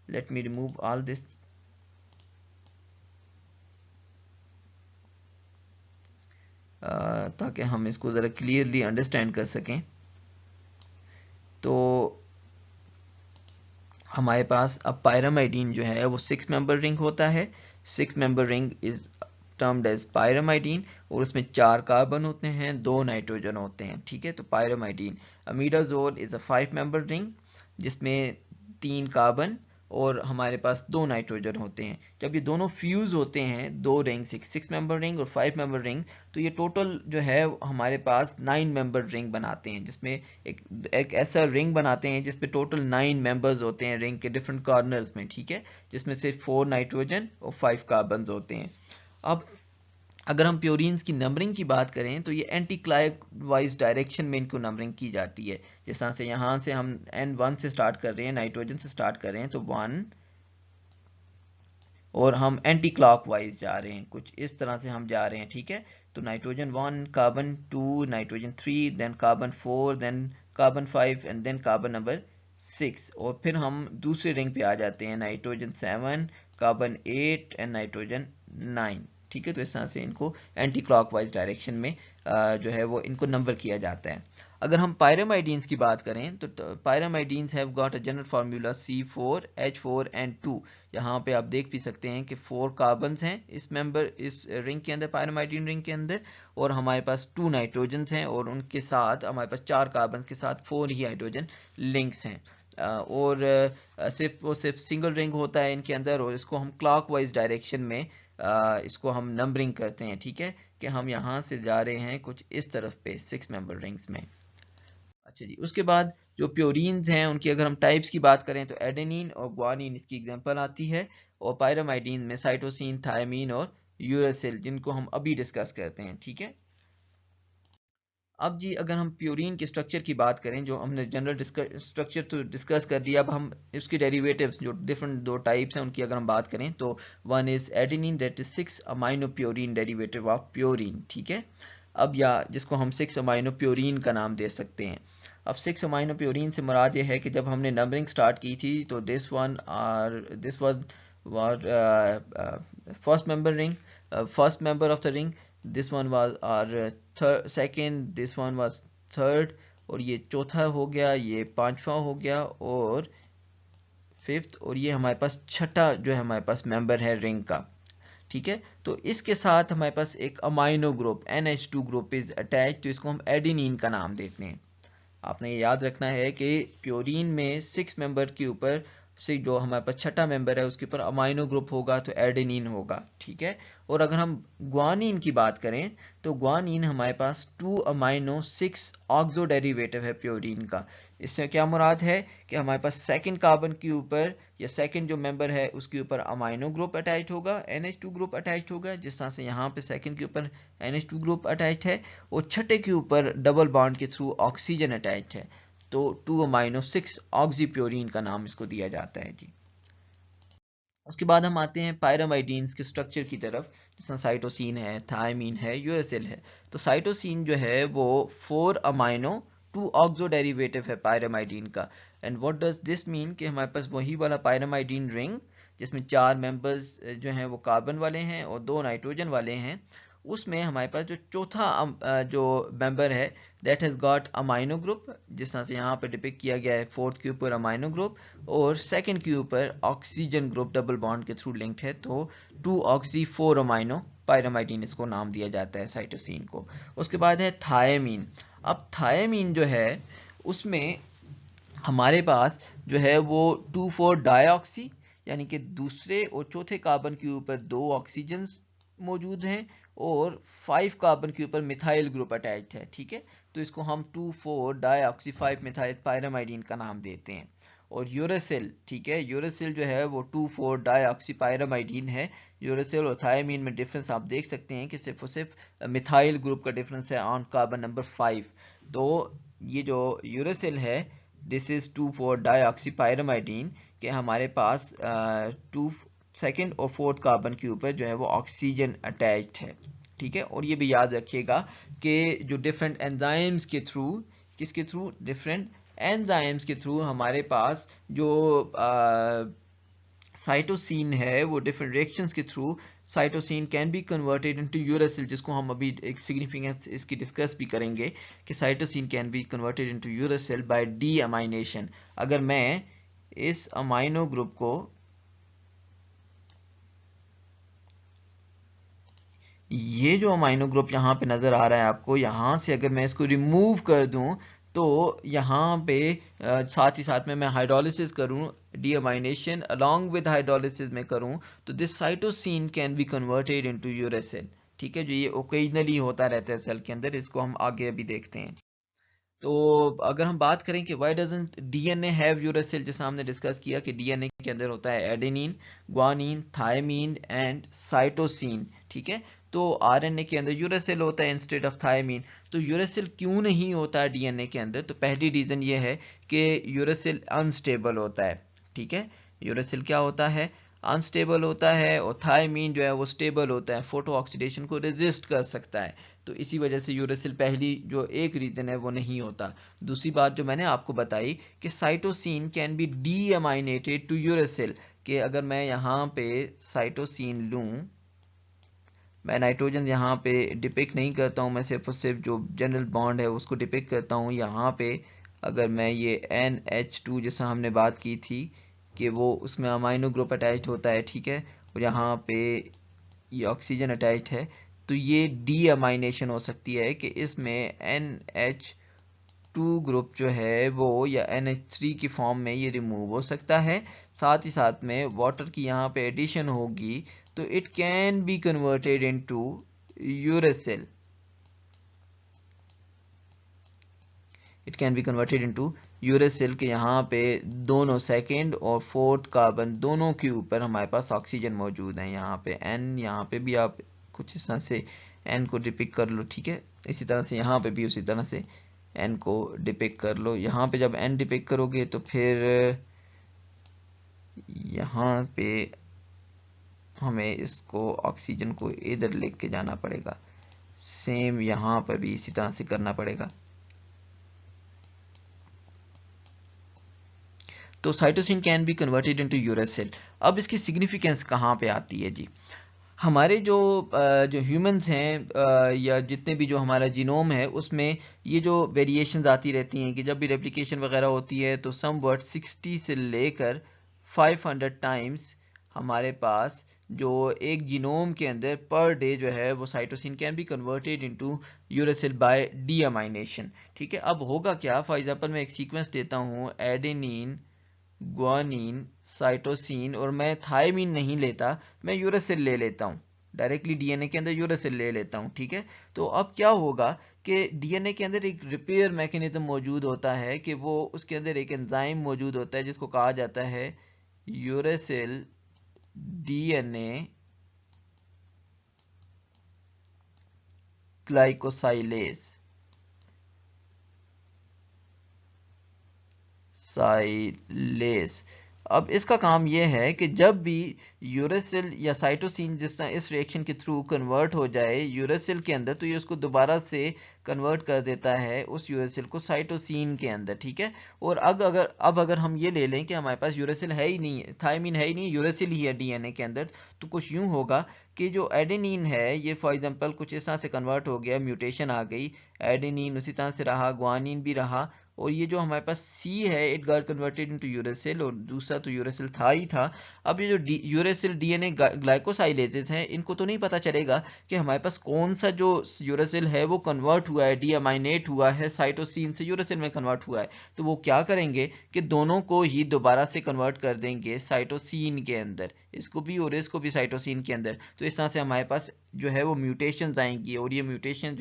Let me remove all this. ताकि हम इसको ज़रा क्लियरली अंडरस्टैंड कर सकें। तो हमारे पास अब पायरामाइडीन जो है वो 6 मेंबर रिंग होता है। 6 member ring is termed as pyrimidine और उसमें 4 कार्बन होते हैं, 2 नाइट्रोजन होते हैं, ठीक है। तो पायरामाइडीन। अमीडाजोल इज अ 5 मेंबर रिंग जिसमें 3 कार्बन और हमारे पास 2 नाइट्रोजन होते हैं। जब ये दोनों फ्यूज होते हैं, 2 रिंग, 6 मेंबर रिंग और 5 मेंबर रिंग, तो ये टोटल जो है हमारे पास 9 मेंबर रिंग बनाते हैं, जिसमें एक ऐसा रिंग बनाते हैं जिसमें टोटल 9 मेंबर्स होते हैं रिंग के डिफरेंट कॉर्नर्स में, ठीक है, जिसमें से 4 नाइट्रोजन और 5 कार्बन होते हैं। अब अगर हम प्योरीन्स की नंबरिंग की बात करें तो ये एंटी क्लॉकवाइज डायरेक्शन में इनको नंबरिंग की जाती है। जैसा से यहाँ से हम N1 से स्टार्ट कर रहे हैं, नाइट्रोजन से स्टार्ट कर रहे हैं, तो 1 और हम एंटी क्लॉकवाइज जा रहे हैं, कुछ इस तरह से हम जा रहे हैं, ठीक है। तो nitrogen 1, carbon 2, nitrogen 3, then carbon 4, then carbon 5 and then carbon number 6। और फिर हम दूसरे रिंग पे आ जाते हैं, नाइट्रोजन 7, कार्बन 8 एंड नाइट्रोजन 9, ठीक है। तो इस तरह से इनको एंटी क्लॉकवाइज डायरेक्शन में जो है वो इनको नंबर किया जाता है। अगर हम पायरामाइडीन्स की बात करें तो pyrimidines have got a general formula C4H4N2। यहाँ पे आप देख भी सकते हैं कि 4 कार्बन्स हैं इस रिंग के अंदर, पायरामाइडीन रिंग के अंदर, और हमारे पास 2 नाइट्रोजन हैं और उनके साथ हमारे पास 4 कार्बन के साथ 4 ही हाइड्रोजन लिंक्स हैं। और सिर्फ सिंगल रिंग होता है इनके अंदर और इसको हम क्लॉकवाइज डायरेक्शन में इसको हम नंबरिंग करते हैं, ठीक है, कि हम यहाँ से जा रहे हैं कुछ इस तरफ पे 6 मेंबर रिंग्स में। अच्छा जी, उसके बाद जो प्योरीन्स हैं उनकी अगर हम टाइप्स की बात करें तो एडेनिन और ग्वानिन इसकी एग्जांपल आती है, और पायरामाइडीन में साइटोसिन, थायमीन और यूरेसिल, जिनको हम अभी डिस्कस करते हैं, ठीक है। अब जी अगर हम प्योरीन के स्ट्रक्चर की बात करें, जो हमने जनरल स्ट्रक्चर तो डिस्कस कर दिया, अब हम इसकी डेरिवेटिव्स जो डिफरेंट 2 टाइप्स हैं उनकी अगर हम बात करें तो one is adenine, that is 6 amino purine derivative of purine, ठीक है। अब या जिसको हम 6 अमाइनो प्योरीन का नाम दे सकते हैं। अब 6 अमाइनो प्योरीन से मुराद ये है कि जब हमने नंबरिंग स्टार्ट की थी तो this was first member ring, first member of the ring, this one was our second, this one was third, और ये चौथा हो गया, ये पांचवा हो गया और फिफ्थ, और ये हमारे पास छठा जो है हमारे पास मेंबर है रिंग का, ठीक है। तो इसके साथ हमारे पास एक amino group NH2 group is attach, तो इसको हम एडेनिन का नाम देते हैं। आपने ये याद रखना है कि प्योरीन में 6 मेंबर के ऊपर से जो हमारे पास छठा मेंबर है उसके ऊपर अमाइनो ग्रुप होगा तो एडेनिन होगा, ठीक है। और अगर हम ग्वानिन की बात करें तो ग्वानिन हमारे पास 2 अमाइनो 6 ऑक्सो डेरिवेटिव है प्योरीन का। इससे क्या मुराद है कि हमारे पास सेकंड कार्बन के ऊपर या सेकंड जो मेंबर है उसके ऊपर अमाइनो ग्रुप अटैच होगा, NH2 ग्रुप अटैच होगा, जिस तरह से यहाँ पे सेकंड के ऊपर NH2 ग्रुप अटैच है, और छठे के ऊपर डबल बॉन्ड के थ्रू ऑक्सीजन अटैच है, तो 2 अमाइनो 6 ऑक्सीप्योरीन का नाम इसको दिया जाता है जी। उसके बाद हम आते हैं पायरामाइडीन्स के स्ट्रक्चर की तरफ, जिसमें साइटोसिन है, थायमीन है, यूरेसिल है। तो साइटोसिन जो है वो 4 अमाइनो 2 ऑक्सो डेरिवेटिव है पायरामाइडीन का। And what does this mean कि हमारे पास वही वाला पायरामाइडीन रिंग जिसमें 4 मेंबर्स जो हैं वो कार्बन वाले हैं और 2 नाइट्रोजन वाले हैं, उसमें हमारे पास जो चौथा जो मेंबर है that has got amino group, जिस तरह से यहाँ पर डिपिक्ट किया गया है, फोर्थ के ऊपर अमाइनो ग्रुप और सेकंड के ऊपर ऑक्सीजन ग्रुप डबल बॉन्ड के थ्रू लिंक्ड है, तो 2 ऑक्सी 4 अमाइनो पायरामाइडीन इसको नाम दिया जाता है साइटोसिन को। उसके बाद है थायमीन। अब थायमीन जो है उसमें हमारे पास जो है वो 2,4 डाईऑक्सी, यानी कि दूसरे और चौथे कार्बन के ऊपर 2 ऑक्सीजन मौजूद हैं और 5 कार्बन के ऊपर मिथाइल ग्रुप अटैच्ड है। ठीक है, तो इसको हम 2,4 डाईऑक्सी 5 मिथाइल पायरामाइडीन का नाम देते हैं। और यूरेसिल, ठीक है, यूरेसिल जो है वो 2,4 डाईऑक्सी पायरामाइडीन है। यूरेसिल और थायमीन में डिफरेंस आप देख सकते हैं कि सिर्फ और सिर्फ मिथाइल ग्रुप का डिफरेंस है ऑन कार्बन नंबर 5। तो ये जो यूरेसिल है दिस इज 2,4 डाईऑक्सी पायरामाइडीन के हमारे पास 2 सेकेंड और फोर्थ कार्बन के ऊपर जो है वो ऑक्सीजन अटैच्ड है। ठीक है, और ये भी याद रखिएगा कि जो डिफरेंट एंजाइम्स के थ्रू, किसके थ्रू, डिफरेंट एंजाइम्स के थ्रू हमारे पास जो साइटोसिन है वो डिफरेंट रिएक्शंस के through cytosine can be converted into uracil, जिसको हम अभी एक सिग्निफिकेंस इसकी डिस्कस भी करेंगे कि cytosine can be converted into uracil by deamination. अगर मैं इस अमाइनो ग्रुप को, ये जो अमाइनो ग्रुप यहाँ पे नज़र आ रहा है आपको, यहाँ से अगर मैं इसको रिमूव कर दूं तो यहाँ पे साथ ही साथ में मैं हाइड्रोलिसिस करूँ, डीअमाइनेशन अलोंग विद हाइड्रोलिसिस में करूँ, तो this cytosine can be converted into uracil. ठीक है, जो ये ओकेजनली होता रहता है सेल के अंदर, इसको हम आगे अभी देखते हैं। तो अगर हम बात करें कि why doesn't DNA have uracil, जैसा हमने डिस्कस किया कि डीएनए के अंदर होता है adenine, guanine, thymine and cytosine. ठीक है, तो आरएनए के अंदर यूरेसिल होता है इंस्टेड ऑफ थायमीन। तो यूरेसिल क्यों नहीं होता है डीएनए के अंदर? तो पहली रीजन ये है कि यूरेसिल अनस्टेबल होता है। ठीक है, यूरेसिल क्या होता है, अनस्टेबल होता है, और थायमीन जो है वो स्टेबल होता है, फोटो ऑक्सीडेशन को रेजिस्ट कर सकता है। तो इसी वजह से यूरेसिल पहली जो एक रीजन है वो नहीं होता। दूसरी बात जो मैंने आपको बताई कि cytosine can be deaminated to uracil, कि अगर मैं यहाँ पे साइटोसिन लूँ, मैं नाइट्रोजन यहाँ पे डिपिक्ट नहीं करता हूँ, मैं सिर्फ और सिर्फ जो जनरल बॉन्ड है उसको डिपिक्ट करता हूँ। यहाँ पे अगर मैं ये NH2 जैसा हमने बात की थी कि वो उसमें अमाइनो ग्रुप अटैच्ड होता है, ठीक है, और यहाँ पे ये ऑक्सीजन अटैच्ड है, तो ये डी अमाइनेशन हो सकती है कि इसमें NH2 ग्रुप जो है वो या NH3 की फॉर्म में ये रिमूव हो सकता है। साथ ही साथ में वाटर की यहाँ पे एडिशन होगी तो it can be converted into uracil, it can be converted into uracil के यहाँ पे दोनों सेकेंड और फोर्थ कार्बन दोनों के ऊपर हमारे पास ऑक्सीजन मौजूद है। यहाँ पे N, यहाँ पे भी आप कुछ इस तरह से N को डिपिक्ट कर लो। ठीक है, इसी तरह से यहाँ पे भी उसी तरह से N को डिपिक्ट कर लो। यहाँ पे जब N डिपिक्ट करोगे तो फिर यहाँ पे हमें इसको ऑक्सीजन को इधर लेके जाना पड़ेगा, सेम यहाँ पर भी इसी तरह से करना पड़ेगा। तो cytosine can be converted into uracil. अब इसकी सिग्निफिकेंस कहाँ पे आती है जी? हमारे जो ह्यूमंस हैं या जितने भी जो हमारा जीनोम है उसमें ये जो वेरिएशंस आती रहती हैं कि जब भी रेप्लिकेशन वगैरह होती है तो समवट 60 से लेकर 500 टाइम्स हमारे पास जो एक जीनोम के अंदर पर डे जो है वो cytosine can be converted into uracil by deamination. ठीक है, अब होगा क्या, फॉर एग्जांपल मैं एक सीक्वेंस देता हूँ एडेनिन, ग्वानिन, साइटोसिन, और मैं थायमीन नहीं लेता, मैं यूरेसिल ले लेता हूँ, डायरेक्टली डीएनए के अंदर यूरेसिल ले लेता हूँ। ठीक है, तो अब क्या होगा कि डीएनए के अंदर एक रिपेयर मैकेनिज्म मौजूद होता है कि वो उसके अंदर एक एंजाइम मौजूद होता है जिसको कहा जाता है यूरेसिल डीएनए ग्लाइकोसाइलेज, साइलेज। अब इसका काम यह है कि जब भी यूरेसिल या साइटोसिन जिस तरह इस रिएक्शन के थ्रू कन्वर्ट हो जाए यूरेसिल के अंदर, तो ये उसको दोबारा से कन्वर्ट कर देता है उस यूरेसिल को साइटोसिन के अंदर, ठीक है। और अब अगर हम ये ले लें कि हमारे पास यूरेसिल है ही नहीं, थायमीन है ही नहीं, यूरेसिल ही है डीएनए के अंदर, तो कुछ यूं होगा कि जो एडेनिन है ये फॉर एग्जांपल कुछ इस तरह से कन्वर्ट हो गया, म्यूटेशन आ गई, एडेनिन उसी तरह से रहा, ग्वानिन भी रहा, और ये जो हमारे पास सी है it got converted into uracil, और दूसरा तो यूरेसिल था ही था। अब ये जो यूरेसिल डीएनए ग्लाइकोसाइलेजेस हैं, इनको तो नहीं पता चलेगा कि हमारे पास कौन सा जो यूरेसिल है वो कन्वर्ट हुआ है, डीअमाइनेट हुआ है, साइटोसिन से यूरेसिल में कन्वर्ट हुआ है। तो वो क्या करेंगे कि दोनों को ही दोबारा से कन्वर्ट कर देंगे साइटोसिन के अंदर, इसको भी और इसको भी साइटोसिन के अंदर। तो इस तरह से हमारे पास जो है वो म्यूटेशंस आएंगी, और ये म्यूटेशन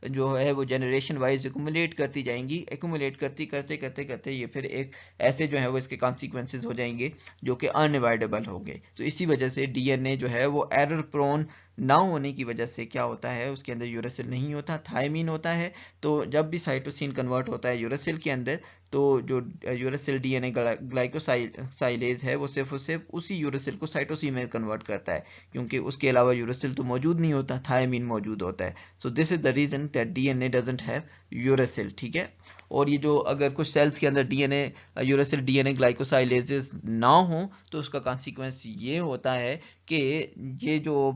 जो है वो जनरेशन वाइज एक्यूमुलेट करती जाएंगी, एक्यूमुलेट करती करते करते करते ये फिर एक ऐसे जो है वो इसके कॉन्सिक्वेंसेज हो जाएंगे जो कि अनअवॉइडेबल होंगे। तो इसी वजह से डीएनए जो है वो एरर प्रोन ना होने की वजह से क्या होता है, उसके अंदर यूरेसिल नहीं होता, थायमीन होता है। तो जब भी साइटोसिन कन्वर्ट होता है यूरेसिल के अंदर, तो जो यूरेसिल डीएनए ग्लाइकोसाइलेज है वो सिर्फ और सिर्फ उसी यूरेसिल को साइटोसिन में कन्वर्ट करता है, क्योंकि उसके अलावा यूरेसिल तो मौजूद नहीं होता, थायमीन मौजूद होता है। So this is the reason that DNA doesn't have uracil, ठीक है। और ये जो अगर कुछ सेल्स के अंदर डीएनए यूरेसिल डीएनए ग्लाइकोसाइलेजेस ना हो, तो उसका कॉन्सिक्वेंस ये होता है कि ये जो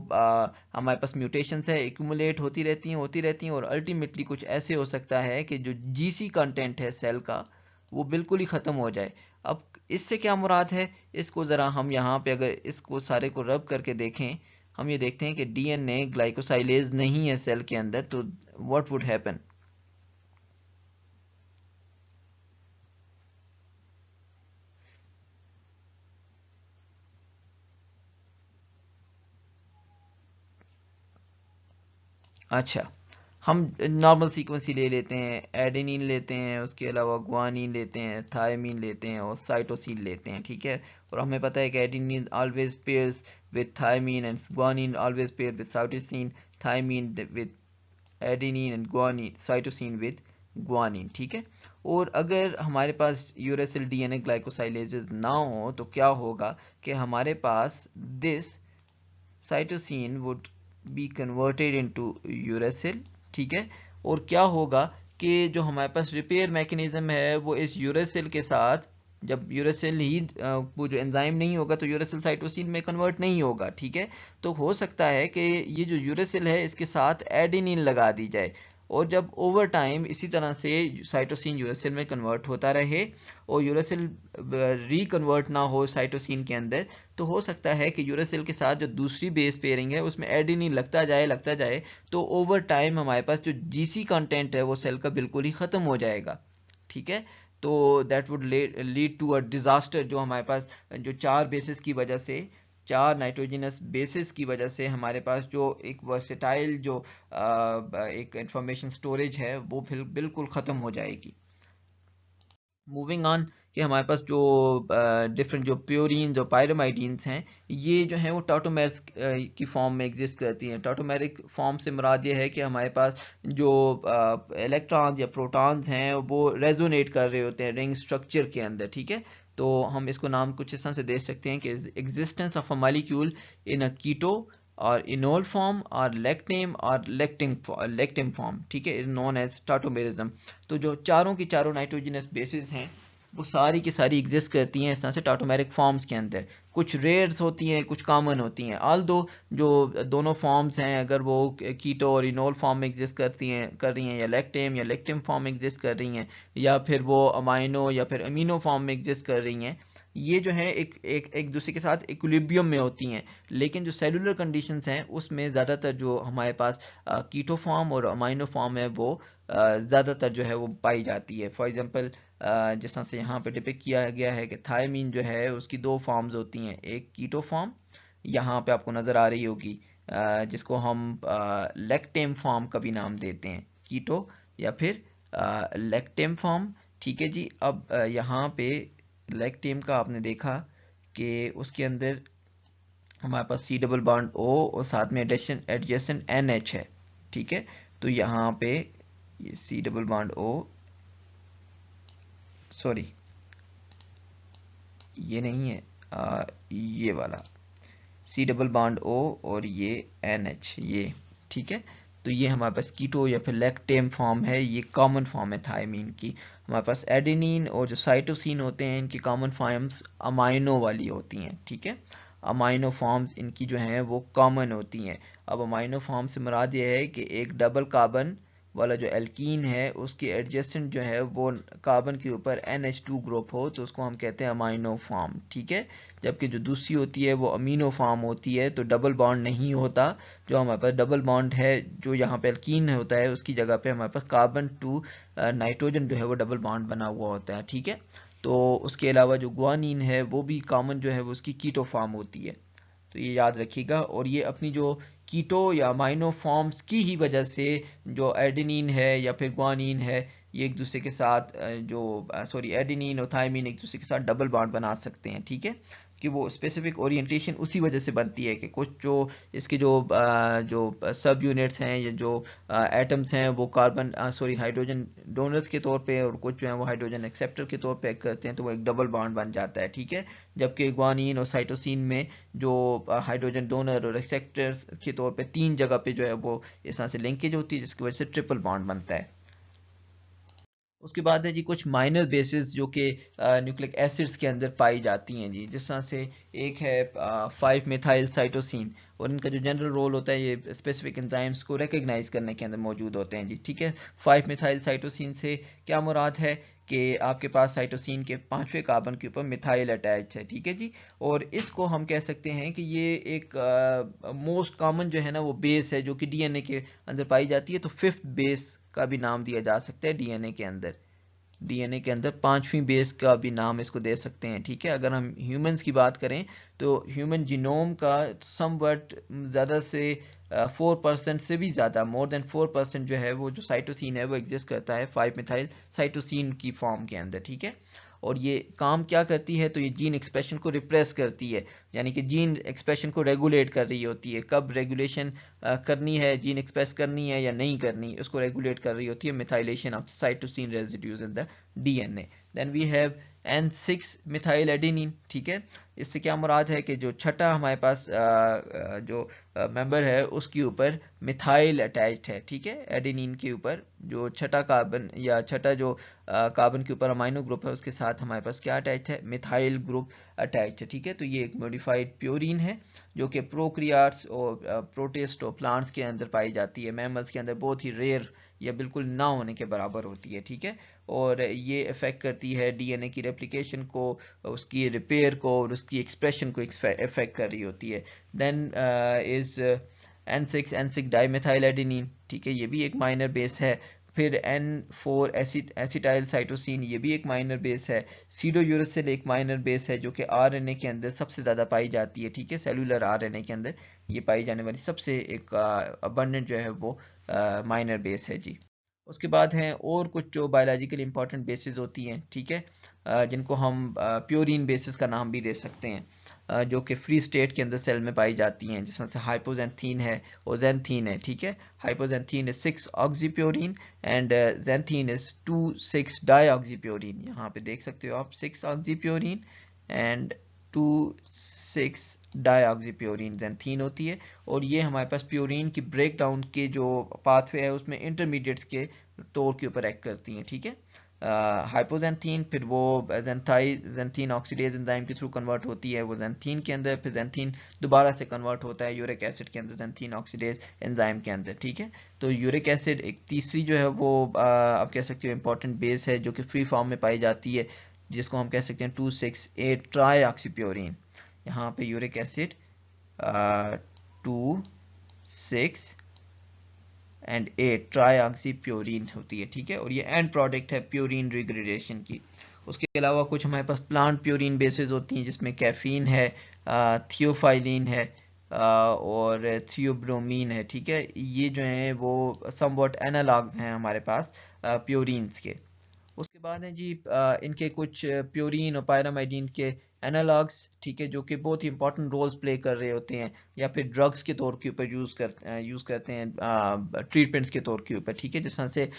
हमारे पास म्यूटेशंस है एक्यूमुलेट होती रहती हैं, और अल्टीमेटली कुछ ऐसे हो सकता है कि जो जीसी कंटेंट है सेल का वो बिल्कुल ही ख़त्म हो जाए। अब इससे क्या मुराद है, इसको ज़रा हम यहाँ पे अगर इसको सारे को रब करके देखें, हम ये देखते हैं कि डीएनए ग्लाइकोसाइलेज नहीं है सेल के अंदर, तो व्हाट वुड हैपन। अच्छा, हम नॉर्मल सीक्वेंस ही ले लेते हैं, एडेनिन लेते हैं, उसके अलावा ग्वानिन लेते हैं, थायमीन लेते हैं और साइटोसिन लेते हैं, ठीक है। और हमें पता है कि adenine always pairs with thymine and guanine always pair with cytosine, thymine with adenine and guanine, cytosine with guanine, ठीक है। और अगर हमारे पास यूरेसिल डीएनए ग्लाइकोसाइलेजेस ना हो तो क्या होगा कि हमारे पास this cytosine would be converted into uracil, ठीक है। और क्या होगा कि जो हमारे पास रिपेयर मैकेनिज्म है वो इस यूरेसिल के साथ, जब यूरेसिल ही वो जो एंजाइम नहीं होगा तो यूरेसिल साइटोसिन में कन्वर्ट नहीं होगा, ठीक है। तो हो सकता है कि ये जो यूरेसिल है इसके साथ एडेनिन लगा दी जाए, और जब ओवर टाइम इसी तरह से साइटोसिन यूरेसिल में कन्वर्ट होता रहे और यूरेसिल रिकन्वर्ट ना हो साइटोसिन के अंदर, तो हो सकता है कि यूरेसिल के साथ जो दूसरी बेस पेयरिंग है उसमें एडेनिन लगता जाए, तो ओवर टाइम हमारे पास जो जीसी कंटेंट है वो सेल का बिल्कुल ही ख़त्म हो जाएगा, ठीक है। तो that would lead to a disaster, जो हमारे पास जो चार बेसिस की वजह से, चार नाइट्रोजनस बेसिस की वजह से हमारे पास जो एक वर्सेटाइल जो एक इंफॉर्मेशन स्टोरेज है वो बिल्कुल ख़त्म हो जाएगी। मूविंग ऑन, कि हमारे पास जो डिफरेंट जो प्योरीन्स और पायरोमाइडीन्स हैं, ये जो हैं वो टॉटोमेर्स की फॉर्म में एग्जिस्ट करती हैं। टॉटोमेरिक फॉर्म से मुराद ये है कि हमारे पास जो इलेक्ट्रॉन्स या प्रोटॉन्स हैं वो रेजोनेट कर रहे होते हैं रिंग स्ट्रक्चर के अंदर, ठीक है। तो हम इसको नाम कुछ इस तरह से दे सकते हैं कि existence of a molecule in a keto और इनोल फॉर्म और लेक्टेम और लेक्टिम फॉर्म, ठीक है, इज नोन एज टॉटोमेरिज्म। तो जो चारों की चारों नाइट्रोजनस बेसिस हैं वो सारी की सारी एग्जिस्ट करती हैं इस तरह से टॉटोमेरिक फॉर्म्स के अंदर। कुछ रेयर्स होती हैं, कुछ कॉमन होती हैं। ऑल दो जो दोनों फॉर्म्स हैं अगर वो कीटो और इनोल फॉर्म में एग्जिस्ट कर रही हैं, या लेक्टिम फॉर्म में एग्जिस्ट कर रही हैं, या फिर वो अमाइनो या फिर अमीनो फॉर्म में एग्जिस्ट कर रही हैं, ये जो है एक दूसरे के साथ इक्विलिब्रियम में होती हैं। लेकिन जो सेलुलर कंडीशंस हैं उसमें ज़्यादातर जो हमारे पास कीटो फॉर्म और अमाइनो फॉर्म है वो ज़्यादातर जो है वो पाई जाती है। फॉर एग्जांपल जिस तरह से यहाँ पे डिपिक्ट किया गया है कि थायमीन जो है उसकी दो फॉर्म्स होती हैं, एक कीटो फॉर्म यहाँ पे आपको नज़र आ रही होगी, जिसको हम लेक्टेम फॉर्म का भी नाम देते हैं, कीटो या फिर लेक्टेम फॉर्म, ठीक है जी। अब यहाँ पे लेक्टेम का आपने देखा कि उसके अंदर हमारे पास सी डबल बॉन्ड ओ और साथ में एडजेसेंट एन एच है, ठीक है। तो यहाँ पे ये C double bond O, sorry ये नहीं है, ये वाला C डबल बॉन्ड O और ये NH, ये ठीक है। तो ये हमारे पास कीटो या फिर लैक्टेम फॉर्म है, ये कॉमन फॉर्म है थायमीन की। हमारे पास एडेनिन और जो साइटोसिन होते हैं इनकी कॉमन फॉर्म्स अमाइनो वाली होती हैं, ठीक है। अमाइनो फॉर्म्स इनकी जो हैं वो कॉमन होती हैं। अब अमाइनो फॉर्म से मुराद ये है कि एक डबल कार्बन वाला जो एल्कीन है उसके एडजेसेंट जो है वो कार्बन के ऊपर NH2 ग्रुप हो तो उसको हम कहते हैं अमाइनो फॉर्म, ठीक है। जबकि जो दूसरी होती है वो अमीनो फॉर्म होती है, तो डबल बॉन्ड नहीं होता। जो हमारे पास डबल बॉन्ड है, जो यहाँ पे एल्कीन होता है उसकी जगह पे हमारे पास कार्बन टू नाइट्रोजन जो है वो डबल बॉन्ड बना हुआ होता है, ठीक है। तो उसके अलावा जो गुआनिन है वो भी कॉमन जो है वो उसकी कीटो फॉर्म होती है, तो ये याद रखिएगा। और ये अपनी जो कीटो या अमाइनो फॉर्म्स की ही वजह से जो एडेनिन है या फिर गुआनिन है ये एक दूसरे के साथ सॉरी एडेनिन और थायमीन एक दूसरे के साथ डबल बॉन्ड बना सकते हैं, ठीक है। कि वो स्पेसिफिक ओरिएंटेशन उसी वजह से बनती है कि कुछ जो इसके जो सब यूनिट्स हैं या जो एटम्स हैं वो कार्बन सॉरी हाइड्रोजन डोनर्स के तौर पे और कुछ जो है वो हाइड्रोजन एक्सेप्टर के तौर पे करते हैं, तो वो एक डबल बॉन्ड बन जाता है, ठीक है। जबकि ग्वानिन और साइटोसिन में जो हाइड्रोजन डोनर और एक्सेप्टर्स के तौर पे 3 जगह पे जो है वो इस तरह से लिंकेज होती है जिसकी वजह से ट्रिपल बॉन्ड बनता है। उसके बाद है जी कुछ माइनर बेसिस जो कि न्यूक्लिक एसिड्स के अंदर पाई जाती हैं जी, जिस तरह से एक है 5 मिथाइल साइटोसिन, और इनका जो जनरल रोल होता है ये स्पेसिफिक एंजाइम्स को रिकग्नाइज करने के अंदर मौजूद होते हैं जी, ठीक है। 5 मिथाइल साइटोसिन से क्या मुराद है कि आपके पास साइटोसिन के 5वें कार्बन के ऊपर मिथाइल अटैच है, ठीक है जी। और इसको हम कह सकते हैं कि ये एक मोस्ट कॉमन जो है ना वो बेस है जो कि डीएनए के अंदर पाई जाती है, तो 5th बेस का भी नाम दिया जा सकता है डीएनए के अंदर। डीएनए के अंदर 5वीं बेस का भी नाम इसको दे सकते हैं, ठीक है। अगर हम ह्यूमंस की बात करें तो ह्यूमन जीनोम का समवट ज़्यादा से 4% से भी ज़्यादा, मोर देन 4% जो है वो जो साइटोसिन है वो एग्जिस्ट करता है 5 मिथाइल साइटोसिन की फॉर्म के अंदर, ठीक है। और ये काम क्या करती है, तो ये जीन एक्सप्रेशन को रिप्रेस करती है, यानी कि जीन एक्सप्रेशन को रेगुलेट कर रही होती है। कब रेगुलेशन करनी है, जीन एक्सप्रेस करनी है या नहीं करनी, उसको रेगुलेट कर रही होती है methylation of cytosine residues in the DNA. Then we have N6 methyl adenine, ठीक है। इससे क्या मुराद है कि जो छठा हमारे पास जो मेंबर है उसके ऊपर मिथाइल अटैच्ड है, ठीक है। एडेनिन के ऊपर जो छठा कार्बन या छठा जो कार्बन के ऊपर अमाइनो ग्रुप है उसके साथ हमारे पास क्या अटैच है, मिथाइल ग्रुप अटैच है, ठीक है। तो ये एक मॉडिफाइड प्योरीन है जो कि प्रोक्रियाट्स और प्रोटिस्ट और प्लांट्स के अंदर पाई जाती है, मैमल्स के अंदर बहुत ही रेयर या बिल्कुल ना होने के बराबर होती है, ठीक है। और ये इफेक्ट करती है डीएनए की रेप्लिकेशन को, उसकी रिपेयर को और उसकी एक्सप्रेशन को इफेक्ट कर रही होती है। Then is N6 dimethyl adenine, ठीक है, ये भी एक माइनर बेस है। फिर N4 एसिटाइल साइटोसिन, ये भी एक माइनर बेस है। सीडोयूरेसिल एक माइनर बेस है जो कि आरएनए के अंदर सबसे ज़्यादा पाई जाती है, ठीक है। सेलुलर आरएनए के अंदर ये पाई जाने वाली सबसे एक अबंडेंट जो है वो माइनर बेस है जी। उसके बाद हैं और कुछ जो बायोलॉजिकल इंपॉर्टेंट बेसिस होती हैं, ठीक है, जिनको हम प्योरीन बेसिस का नाम भी दे सकते हैं, जो कि फ्री स्टेट के अंदर सेल में पाई जाती हैं, जिसमें से हाइपोजेंथीन है और जेंथीन है, ठीक है। Hypoxanthine is 6 oxypurine and xanthine is 2,6 dioxypurine. यहाँ पे देख सकते हो आप 6 ऑक्सीप्योरीन एंड 2,6 डाईऑक्सीप्योरीन जेंथीन होती है। और ये हमारे पास प्योरीन की ब्रेक डाउन के जो पाथवे है उसमें इंटरमीडिएट्स के तौर के ऊपर एक्ट करती हैं, ठीक है। हाइपोजेंथीन फिर वो जेंथीन ऑक्सीडेज एंजाइम के थ्रू कन्वर्ट होती है वो जेंथीन के अंदर, फिर जेंथीन दोबारा से कन्वर्ट होता है यूरिक एसिड के अंदर जेंथीन ऑक्सीडेज एंजाइम के अंदर, ठीक है। तो यूरिक एसिड एक तीसरी जो है वो आप कह सकते हो इंपॉर्टेंट बेस है जो कि फ्री फॉर्म में पाई जाती है, जिसको हम कह सकते हैं 2,6,8 ट्राई ऑक्सीप्योरीन। यहाँ पे यूरिक एसिड 2,6 एंड 8 ट्राईऑक्सीप्योरीन होती है, ठीक है। और ये एंड प्रोडक्ट है प्योरीन डिग्रेडेशन की। उसके अलावा कुछ हमारे पास प्लांट प्योरीन बेसिस होती हैं जिसमें कैफीन है, थियोफाइलिन है और थियोब्रोमीन है, ठीक है। ये जो हैं वो समवॉट एनालॉग्स हैं हमारे पास प्योरीन्स के। उसके बाद हैं जी इनके कुछ प्योरीन और पायरामाइडीन के एनालॉग्स, ठीक है, जो कि बहुत ही इंपॉर्टेंट रोल्स प्ले कर रहे होते हैं, या फिर ड्रग्स के तौर के ऊपर यूज़ करते हैं ट्रीटमेंट्स के तौर के ऊपर, ठीक है, जिस तरह से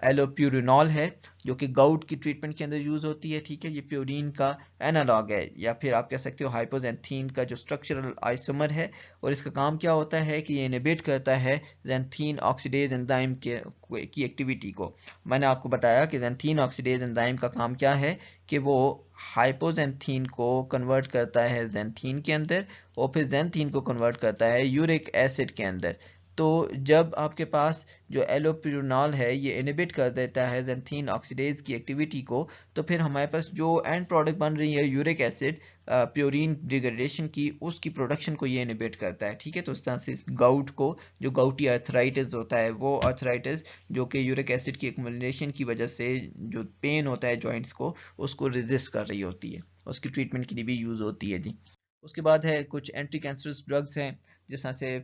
एलोप्यूरिनॉल है जो कि गाउट की ट्रीटमेंट के अंदर यूज़ होती है, ठीक है, ये प्योरीन का एनालॉग है, या फिर आप कह सकते हो हाइपोजेंथीन का जो स्ट्रक्चरल आइसोमर है, और इसका काम क्या होता है कि ये इनहिबिट करता है ज़ैंथीन ऑक्सीडेज एंजाइम की एक्टिविटी को। मैंने आपको बताया कि ज़ैंथीन ऑक्सीडेज एंजाइम का काम क्या है कि वो हाइपोजेंथीन को कन्वर्ट करता है ज़ैंथीन के अंदर, और फिर ज़ैंथीन को कन्वर्ट करता है यूरिक एसिड के अंदर। तो जब आपके पास जो एलोप्यूरिनॉल है ये इनहिबिट कर देता है ज़ैंथीन ऑक्सीडेज की एक्टिविटी को, तो फिर हमारे पास जो एंड प्रोडक्ट बन रही है यूरिक एसिड प्योरीन डिग्रेडेशन की, उसकी प्रोडक्शन को ये इनहिबिट करता है, ठीक है। तो इस तरह से इस गाउट को, जो गाउटी अर्थराइटिस होता है, वो अर्थराइटिस जो कि यूरिक एसिड की एक्युमुलेशन की वजह से जो पेन होता है जॉइंट्स को, उसको रेजिस्ट कर रही होती है, उसकी ट्रीटमेंट के लिए भी यूज़ होती है जी। उसके बाद है कुछ एंटी कैंसरस ड्रग्स हैं, जिस तरह से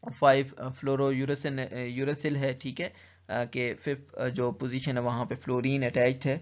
5 फ्लोरो यूरेसिल है, ठीक है, कि 5th जो पोजीशन है वहाँ पे फ्लोरीन अटैच्ड है।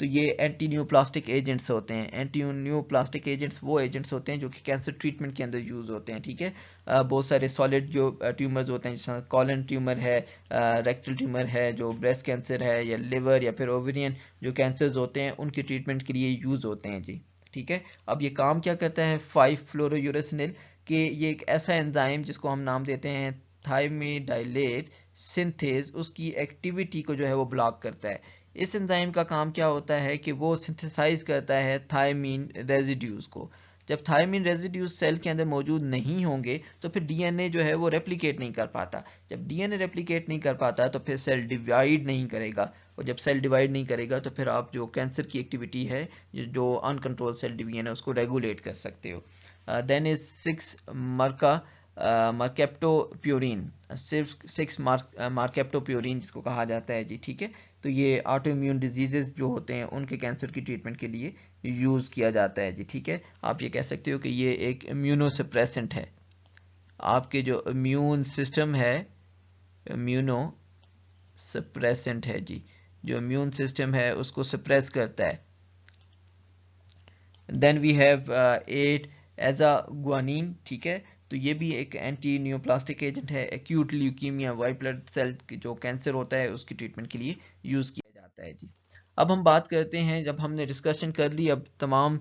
तो ये एंटी न्यूप्लास्टिक एजेंट्स होते हैं। एंटी न्यूप्लास्टिक एजेंट्स वो एजेंट्स होते हैं जो कि कैंसर ट्रीटमेंट के अंदर यूज़ होते हैं, ठीक है। बहुत सारे सॉलिड जो ट्यूमर्स होते हैं, जैसे कॉलन ट्यूमर है, रेक्टल ट्यूमर है, जो ब्रेस्ट कैंसर है, या लिवर या फिर ओवेरियन जो कैंसर्स होते हैं, उनकी ट्रीटमेंट के लिए यूज़ होते हैं जी, ठीक है। अब ये काम क्या करता है 5 फ्लोरोयूरेसिल, कि ये एक ऐसा एंजाइम जिसको हम नाम देते हैं थायमिडाइलेट सिंथेज, उसकी एक्टिविटी को जो है वो ब्लॉक करता है। इस एंजाइम का काम क्या होता है कि वो सिंथेसाइज करता है थायमीन रेजिड्यूज को। जब थायमीन रेजिड्यूज सेल के अंदर मौजूद नहीं होंगे तो फिर डीएनए जो है वो रेप्लिकेट नहीं कर पाता। जब डीएनए रेप्लिकेट नहीं कर पाता तो फिर सेल डिवाइड नहीं करेगा, और जब सेल डिवाइड नहीं करेगा तो फिर आप जो कैंसर की एक्टिविटी है, जो अनकंट्रोल सेल डिवीजन है, उसको रेगुलेट कर सकते हो। देन इज 6 मार्केप्टोप्यूरिन, सिर्फ 6 मार्केप्टोप्यूरिन जिसको कहा जाता है जी, ठीक है। तो ये ऑटो इम्यून डिजीजेस जो होते हैं उनके कैंसर की ट्रीटमेंट के लिए यूज़ किया जाता है जी, ठीक है। आप ये कह सकते हो कि ये एक इम्यूनोसप्रेसेंट है। आपके जो इम्यून सिस्टम है, इम्यूनो सप्रेसेंट है जी, जो इम्यून सिस्टम है उसको सप्रेस करता है। देन वी हैव 8 एजागुआनिन, ठीक है। तो ये भी एक एंटी न्यूप्लास्टिक एजेंट है। Acute leukaemia, white blood cell जो कैंसर होता है उसकी ट्रीटमेंट के लिए यूज़ किया जाता है जी। अब हम बात करते हैं, जब हमने डिस्कशन कर ली अब तमाम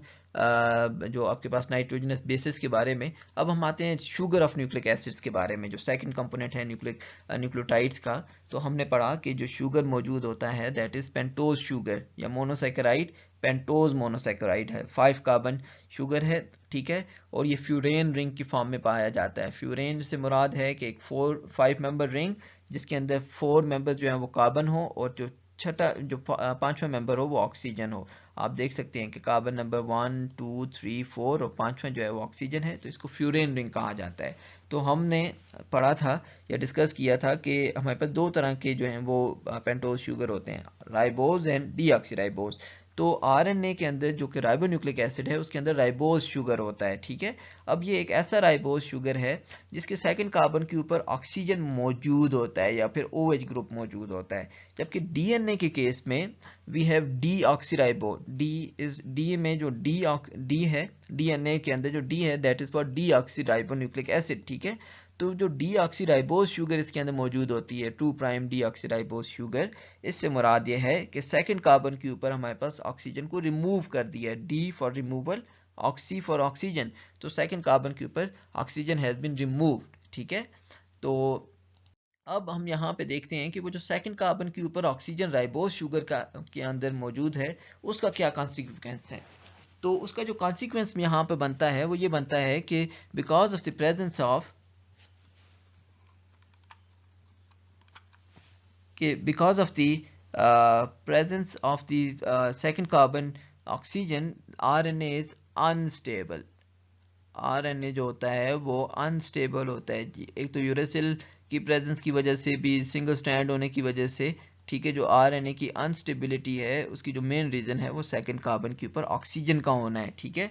जो आपके पास नाइट्रोजनस बेसिस के बारे में, अब हम आते हैं शुगर ऑफ न्यूक्लिक एसिड्स के बारे में, जो सेकंड कंपोनेंट है न्यूक्लियोटाइड्स का। तो हमने पढ़ा कि जो शुगर मौजूद होता है दैट इज पेंटोज शुगर या मोनोसैकेराइड। पेंटोज मोनोसैकेराइड है, 5 कार्बन शुगर है, ठीक है। और ये फ्यूरेन रिंग की फॉर्म में पाया जाता है। फ्यूरेन से मुराद है कि एक 5 मेंबर रिंग जिसके अंदर 4 मेंबर जो है वो कार्बन हो, और जो छठा जो 5वां मेंबर हो वो ऑक्सीजन हो। आप देख सकते हैं कि कार्बन नंबर 1 2 3 4 और 5वां जो है वो ऑक्सीजन है, तो इसको फ्यूरेन रिंग कहा जाता है। तो हमने पढ़ा था या डिस्कस किया था कि हमारे पास 2 तरह के जो हैं वो पेंटोज शुगर होते हैं, राइबोज एंड डीऑक्सीराइबोज। तो आरएनए के अंदर जो कि राइबोन्यूक्लिक एसिड है उसके अंदर राइबोज शुगर होता है, ठीक है। अब ये एक ऐसा राइबोज शुगर है जिसके सेकंड कार्बन के ऊपर ऑक्सीजन मौजूद होता है या फिर OH ग्रुप मौजूद होता है। जबकि डीएनए के केस में वी हैव डीऑक्सीराइबो, डी में जो डी है, डीएनए के अंदर जो डी है that is for deoxyribonucleic acid, ठीक है। तो जो डीऑक्सीराइबोज शुगर इसके अंदर मौजूद होती है, 2' डीऑक्सीराइबोज शुगर, इससे मुराद ये है कि सेकंड कार्बन के ऊपर हमारे पास ऑक्सीजन को रिमूव कर दिया है, D for removal, oxy for oxygen. तो सेकंड कार्बन के ऊपर ऑक्सीजन हैज बीन रिमूव्ड, ठीक है। तो अब हम यहाँ पे देखते हैं कि वो जो सेकंड कार्बन के ऊपर ऑक्सीजन राइबोज शुगर के अंदर मौजूद है उसका क्या कॉन्सिक्वेंस है। तो उसका जो कॉन्सिक्वेंस यहाँ पे बनता है वो ये बनता है कि because of the presence of because of the presence of the second carbon oxygen, RNA is unstable. RNA जो होता है वो अनस्टेबल होता है जी। एक तो यूरेसिल की प्रेजेंस की वजह से भी, सिंगल स्ट्रैंड होने की वजह से, ठीक है। जो RNA की अनस्टेबिलिटी है उसकी जो मेन रीज़न है वो सेकंड कार्बन के ऊपर ऑक्सीजन का होना है, ठीक है।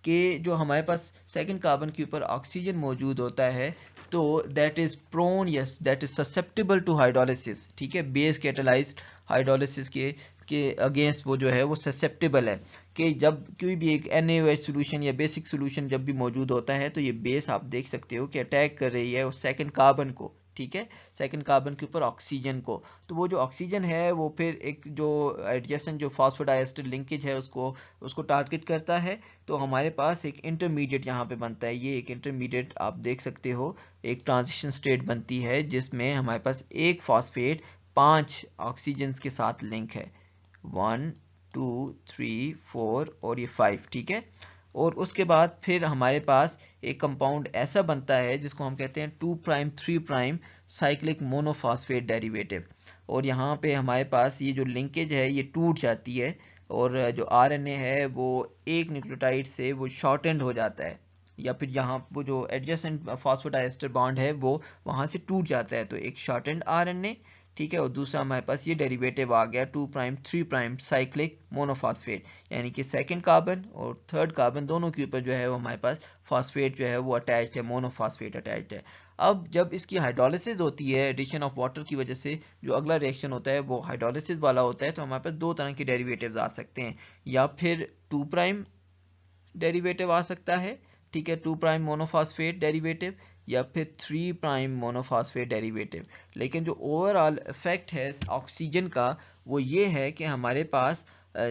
कि जो हमारे पास सेकंड कार्बन के ऊपर ऑक्सीजन मौजूद होता है तो that is prone, yes that is susceptible to hydrolysis, ठीक है, बेस कैटालाइज्ड हाइड्रोलिसिस के अगेंस्ट वो जो है वो ससेप्टेबल है कि जब कोई भी एक NaOH सोल्यूशन या बेसिक सोल्यूशन जब भी मौजूद होता है तो ये बेस आप देख सकते हो कि अटैक कर रही है उस सेकंड कार्बन को, ठीक है, सेकंड कार्बन के ऊपर ऑक्सीजन को। तो वो जो ऑक्सीजन है वो फिर एक जो एडजेसेंट जो फॉस्फोडाइएस्टर लिंकेज है उसको टारगेट करता है। तो हमारे पास एक इंटरमीडिएट यहाँ पे बनता है, ये एक इंटरमीडिएट आप देख सकते हो, एक ट्रांजिशन स्टेट बनती है जिसमें हमारे पास एक फॉस्फेट 5 ऑक्सीजन के साथ लिंक है, 1 2 3 4 और ये 5, ठीक है। और उसके बाद फिर हमारे पास एक कंपाउंड ऐसा बनता है जिसको हम कहते हैं 2 prime 3 prime cyclic monophosphate derivative. और यहाँ पे हमारे पास ये जो लिंकेज है ये टूट जाती है और जो RNA है वो एक न्यूक्लियोटाइड से वो शॉर्टेंड हो जाता है, या फिर यहाँ वो जो एडजेसेंट फॉस्फोडाइएस्टर बॉन्ड है वो वहाँ से टूट जाता है, तो एक शॉर्टेंड RNA, ठीक है। और दूसरा हमारे पास ये डेरिवेटिव आ गया 2 प्राइम 3 प्राइम साइक्लिक मोनोफॉस्फेट, यानी कि सेकंड कार्बन और थर्ड कार्बन दोनों के ऊपर जो है वो हमारे पास फॉस्फेट जो है वो अटैच्ड है, मोनोफॉस्फेट अटैच्ड है। अब जब इसकी हाइड्रोलिसिस होती है एडिशन ऑफ वाटर की वजह से, जो अगला रिएक्शन होता है वो हाइड्रोलिसिस वाला होता है, तो हमारे पास दो तरह के डेरिवेटिव्स आ सकते हैं, या फिर 2 प्राइम डेरिवेटिव आ सकता है, ठीक है, 2 प्राइम मोनोफॉस्फेट डेरिवेटिव, या फिर 3 प्राइम मोनोफॉस्फेट डेरिवेटिव। लेकिन जो ओवरऑल इफेक्ट है ऑक्सीजन का वो ये है कि हमारे पास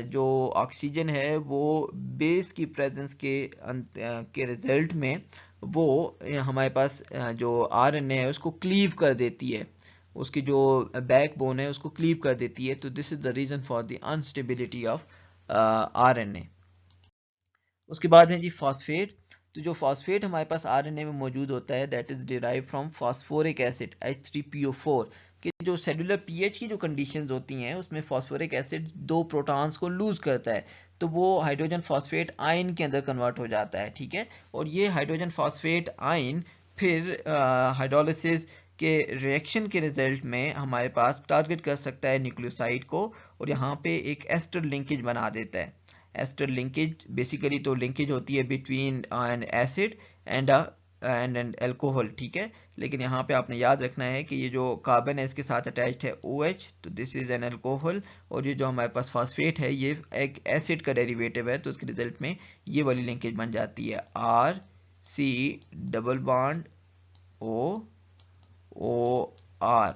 जो ऑक्सीजन है वो बेस की प्रेजेंस के रिजल्ट में वो हमारे पास जो RNA है उसको क्लीव कर देती है, उसकी जो बैकबोन है उसको क्लीव कर देती है। तो this is the reason for the instability of RNA। उसके बाद है जी फॉस्फेट। तो जो फॉस्फेट हमारे पास RNA में मौजूद होता है that is derive from phosphoric acid H3PO4 कि जो सेलुलर पीएच की जो कंडीशंस होती हैं उसमें फॉस्फोरिक एसिड दो प्रोटॉन्स को लूज करता है, तो वो हाइड्रोजन फॉस्फेट आयन के अंदर कन्वर्ट हो जाता है, ठीक है। और ये हाइड्रोजन फॉस्फेट आयन फिर हाइड्रोलिसिस के रिएक्शन के रिजल्ट में हमारे पास टारगेट कर सकता है न्यूक्लियोसाइड को, और यहाँ पे एक एस्टर लिंकेज बना देता है। एस्टर लिंकेज बेसिकली तो लिंकेज होती है between N acid and and alcohol, ठीक है। लेकिन यहाँ पे आपने याद रखना है कि ये जो कार्बन है इसके साथ अटैच्ड है OH, तो दिस इज एन एल्कोहल, और ये जो हमारे पास फॉस्फेट है ये एक एसिड का डेरिवेटिव है, तो इसके रिजल्ट में ये वाली लिंकेज बन जाती है RC डबल बॉन्ड OR,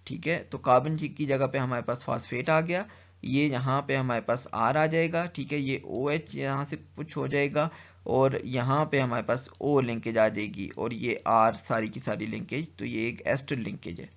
ठीक है। तो कार्बन की जगह पे हमारे पास फॉस्फेट आ गया, ये यहाँ पे हमारे पास R आ जाएगा, ठीक है, ये OH यहाँ से कुछ हो जाएगा और यहाँ पे हमारे पास O लिंकेज आ जाएगी, और ये R सारी की सारी लिंकेज, तो ये एक एस्टर लिंकेज है।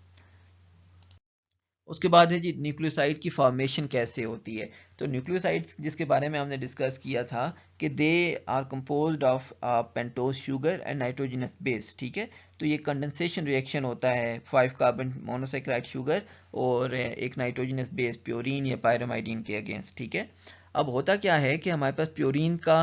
उसके बाद है जी न्यूक्लियोसाइड की फॉर्मेशन कैसे होती है। तो न्यूक्लियोसाइड जिसके बारे में हमने डिस्कस किया था कि they are composed of pentose sugar and nitrogenous base, ठीक है। तो ये कंडेंसेशन रिएक्शन होता है 5 कार्बन मोनोसेक्राइड शुगर और एक नाइट्रोजनस बेस प्योरीन या पायरामाइडिन के अगेंस्ट, ठीक है। अब होता क्या है कि हमारे पास प्योरीन का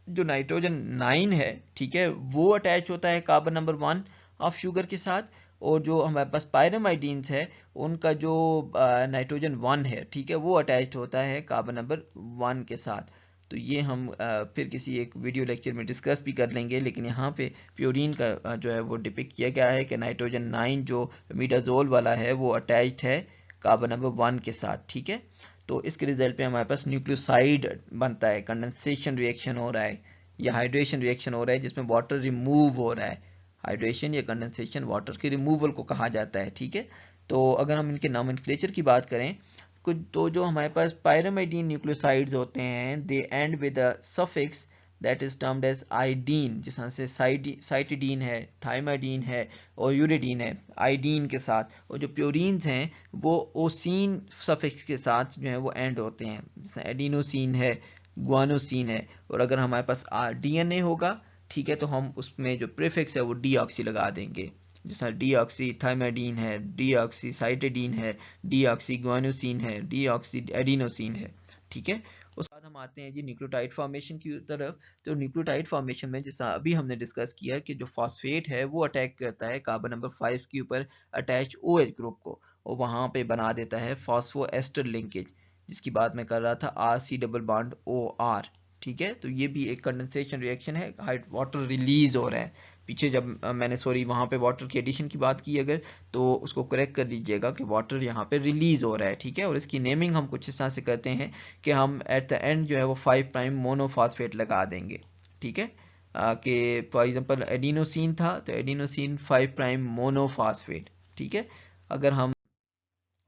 जो नाइट्रोजन 9 है, ठीक है, वो अटैच होता है कार्बन नंबर 1 ऑफ शुगर के साथ, और जो हमारे पास पायरामाइडीन्स है उनका जो नाइट्रोजन 1 है, ठीक है, वो अटैच होता है कार्बन नंबर 1 के साथ। तो ये हम फिर किसी एक वीडियो लेक्चर में डिस्कस भी कर लेंगे, लेकिन यहाँ पे प्योरीन का जो है वो डिपिक्ट किया गया है कि नाइट्रोजन 9 जो मीडाजोल वाला है वो अटैच्ड है कार्बन नंबर 1 के साथ, ठीक है। तो इसके रिजल्ट पे हमारे पास न्यूक्लियोसाइड बनता है, कंडेंसेशन रिएक्शन हो रहा है या हाइड्रेशन रिएक्शन हो रहा है जिसमें वाटर रिमूव हो रहा है। हाइड्रेशन या कंडेंसेशन वाटर के रिमूवल को कहा जाता है, ठीक है। तो अगर हम इनके नॉमेनक्लेचर की बात करें कुछ, तो जो हमारे पास पायरामाइडीन न्यूक्लियोसाइड्स होते हैं they end with a suffix that is termed as idine, जिस तरह से साइटिडीन है, थाइमाइडीन है और यूरिडीन है आइडीन के साथ, और जो प्योरीन्स हैं वो ओसीन सफिक्स के साथ जो है वो एंड होते हैं, जैसे एडिनोसिन है, गुआनोसिन है। और अगर हमारे पास DNA होगा, ठीक है, तो हम उसमें जो प्रीफिक्स है वो डीऑक्सी लगा देंगे, जैसा डीऑक्सी थाइमाइडीन है, डीऑक्सी साइटिडीन है, डीऑक्सी गुआनोसिन है, डीऑक्सी एडिनोसिन है, ठीक है। उसके बाद हम आते हैं जी न्यूक्लियोटाइड फॉर्मेशन की तरफ। तो न्यूक्लियोटाइड फॉर्मेशन में जैसा अभी हमने डिस्कस किया कि जो फॉस्फेट है वो अटैक करता है कार्बन नंबर 5 के ऊपर अटैच OH ग्रुप को, और वहां पे बना देता है फॉस्फो एस्टर लिंकेज, जिसकी बात मैं कर रहा था RC डबल बॉन्ड OR, ठीक है। तो ये भी एक कंडेंसेशन रिएक्शन है, वाटर रिलीज हो रहा है। पीछे जब मैंने वहाँ पे वाटर की एडिशन की बात की अगर, तो उसको करेक्ट कर लीजिएगा कि वाटर यहाँ पे रिलीज हो रहा है, ठीक है। और इसकी नेमिंग हम कुछ इस तरह से करते हैं कि हम एट द एंड जो है वो 5' मोनोफॉस्फेट लगा देंगे, ठीक है। कि फॉर एग्जांपल एडिनोसिन था तो एडिनोसिन 5' मोनोफॉस्फेट, ठीक है। अगर हम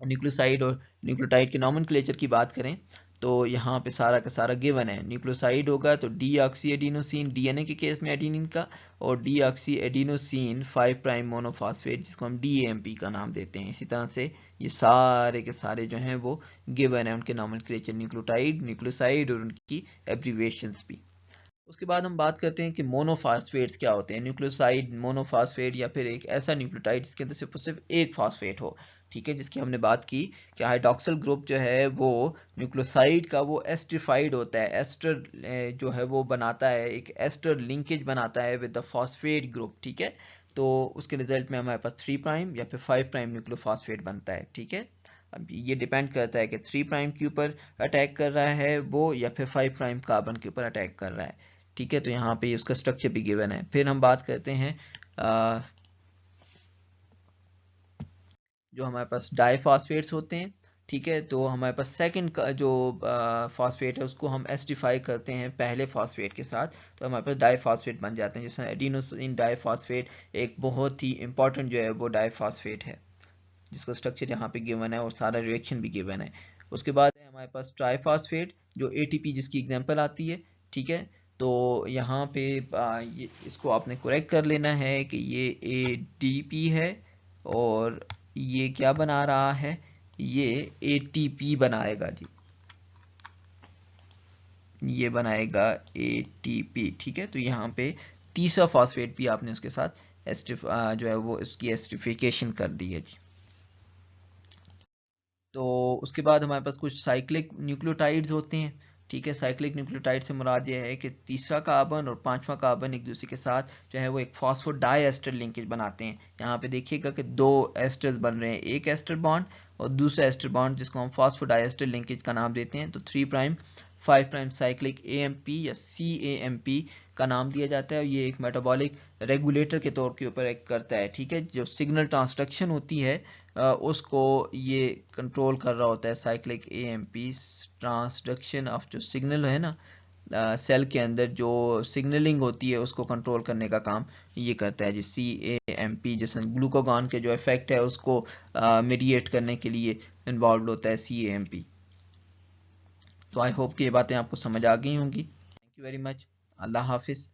न्यूक्लियोसाइड और न्यूक्लियोटाइड के नॉमेनक्लेचर की बात करें तो यहाँ पे सारा का सारा गिवन है। न्यूक्लियोसाइड होगा तो डीऑक्सी एडिनोसिन, डीएनए के केस में एडिनिन का, और डीऑक्सी एडिनोसिन 5' मोनोफॉस्फेट, जिसको हम डीएमपी का नाम देते हैं। इसी तरह से ये सारे के सारे जो हैं वो गिवन है, उनके नॉमेनक्लेचर, न्यूक्लियोटाइड, न्यूक्लियोसाइड और उनकी एब्रीविएशंस भी। उसके बाद हम बात करते हैं कि मोनोफॉस्फेट्स क्या होते हैं। न्यूक्लियोसाइड, मोनोफॉस्फेट, या फिर एक ऐसा न्यूक्लियोटाइड जिसके अंदर सिर्फ एक फॉस्फेट हो, ठीक है। जिसकी हमने बात की कि हाइड्रॉक्सिल ग्रुप जो है वो न्यूक्लियोसाइड का वो एस्ट्रिफाइड होता है, एस्टर जो है वो बनाता है, एक एस्टर लिंकेज बनाता है विद द फॉस्फेट ग्रुप, ठीक है। तो उसके रिजल्ट में हमारे पास 3' या फिर 5' न्यूक्लियोफॉस्फेट बनता है, ठीक है। अब ये डिपेंड करता है कि 3' के ऊपर अटैक कर रहा है वो, या फिर 5' कार्बन के ऊपर अटैक कर रहा है, ठीक है। तो यहाँ पे उसका स्ट्रक्चर भी गिवन है। फिर हम बात करते हैं जो हमारे पास डाईफॉस्फेट्स होते हैं, ठीक है। तो हमारे पास सेकंड का जो फॉस्फेट है उसको हम एस्टिफाई करते हैं पहले फॉस्फेट के साथ, तो हमारे पास डाईफॉस्फेट बन जाते हैं। जैसे एडिनोसिन डाईफॉस्फेट एक बहुत ही इंपॉर्टेंट जो है वो डाईफॉस्फेट है, जिसका स्ट्रक्चर यहाँ पे गिवन है और सारा रिएक्शन भी गिवन है। उसके बाद है हमारे पास ट्राईफॉस्फेट, जो एटीपी जिसकी एग्जांपल आती है, ठीक है। तो यहाँ पे इसको आपने करेक्ट कर लेना है कि ये एडीपी है और ये क्या बना रहा है, ये एटीपी बनाएगा जी, ये बनाएगा एटीपी, ठीक है। तो यहाँ पे तीसरा फॉस्फेट भी आपने उसके साथ जो है वो इसकी एस्टिफिकेशन कर दी है जी। तो उसके बाद हमारे पास कुछ साइक्लिक न्यूक्लियोटाइड्स होते हैं, ठीक है। साइक्लिक न्यूक्लियोटाइड से मुराद ये है कि तीसरा कार्बन और पांचवा कार्बन एक दूसरे के साथ जो है वो एक फॉस्फोडाइएस्टर लिंकेज बनाते हैं। यहाँ पे देखिएगा कि दो एस्टर्स बन रहे हैं, एक एस्टर बॉन्ड और दूसरा एस्टर बॉन्ड, जिसको हम फॉस्फोडाइएस्टर लिंकेज का नाम देते हैं। तो 3' 5' साइक्लिक एएमपी या सीएएमपी का नाम दिया जाता है, और ये एक मेटाबॉलिक रेगुलेटर के तौर के ऊपर एक करता है, ठीक है। जो सिग्नल ट्रांसडक्शन होती है उसको ये कंट्रोल कर रहा होता है। साइक्लिक एएमपी ट्रांसडक्शन ऑफ जो सिग्नल है ना सेल के अंदर, जो सिग्नलिंग होती है उसको कंट्रोल करने का काम ये करता है जी CAMP। जैसे ग्लूकागॉन के जो इफेक्ट है उसको मीडिएट करने के लिए इन्वॉल्व होता है CAMP। तो आई होप कि ये बातें आपको समझ आ गई होंगी। Thank you very much. अल्लाह हाफिज़।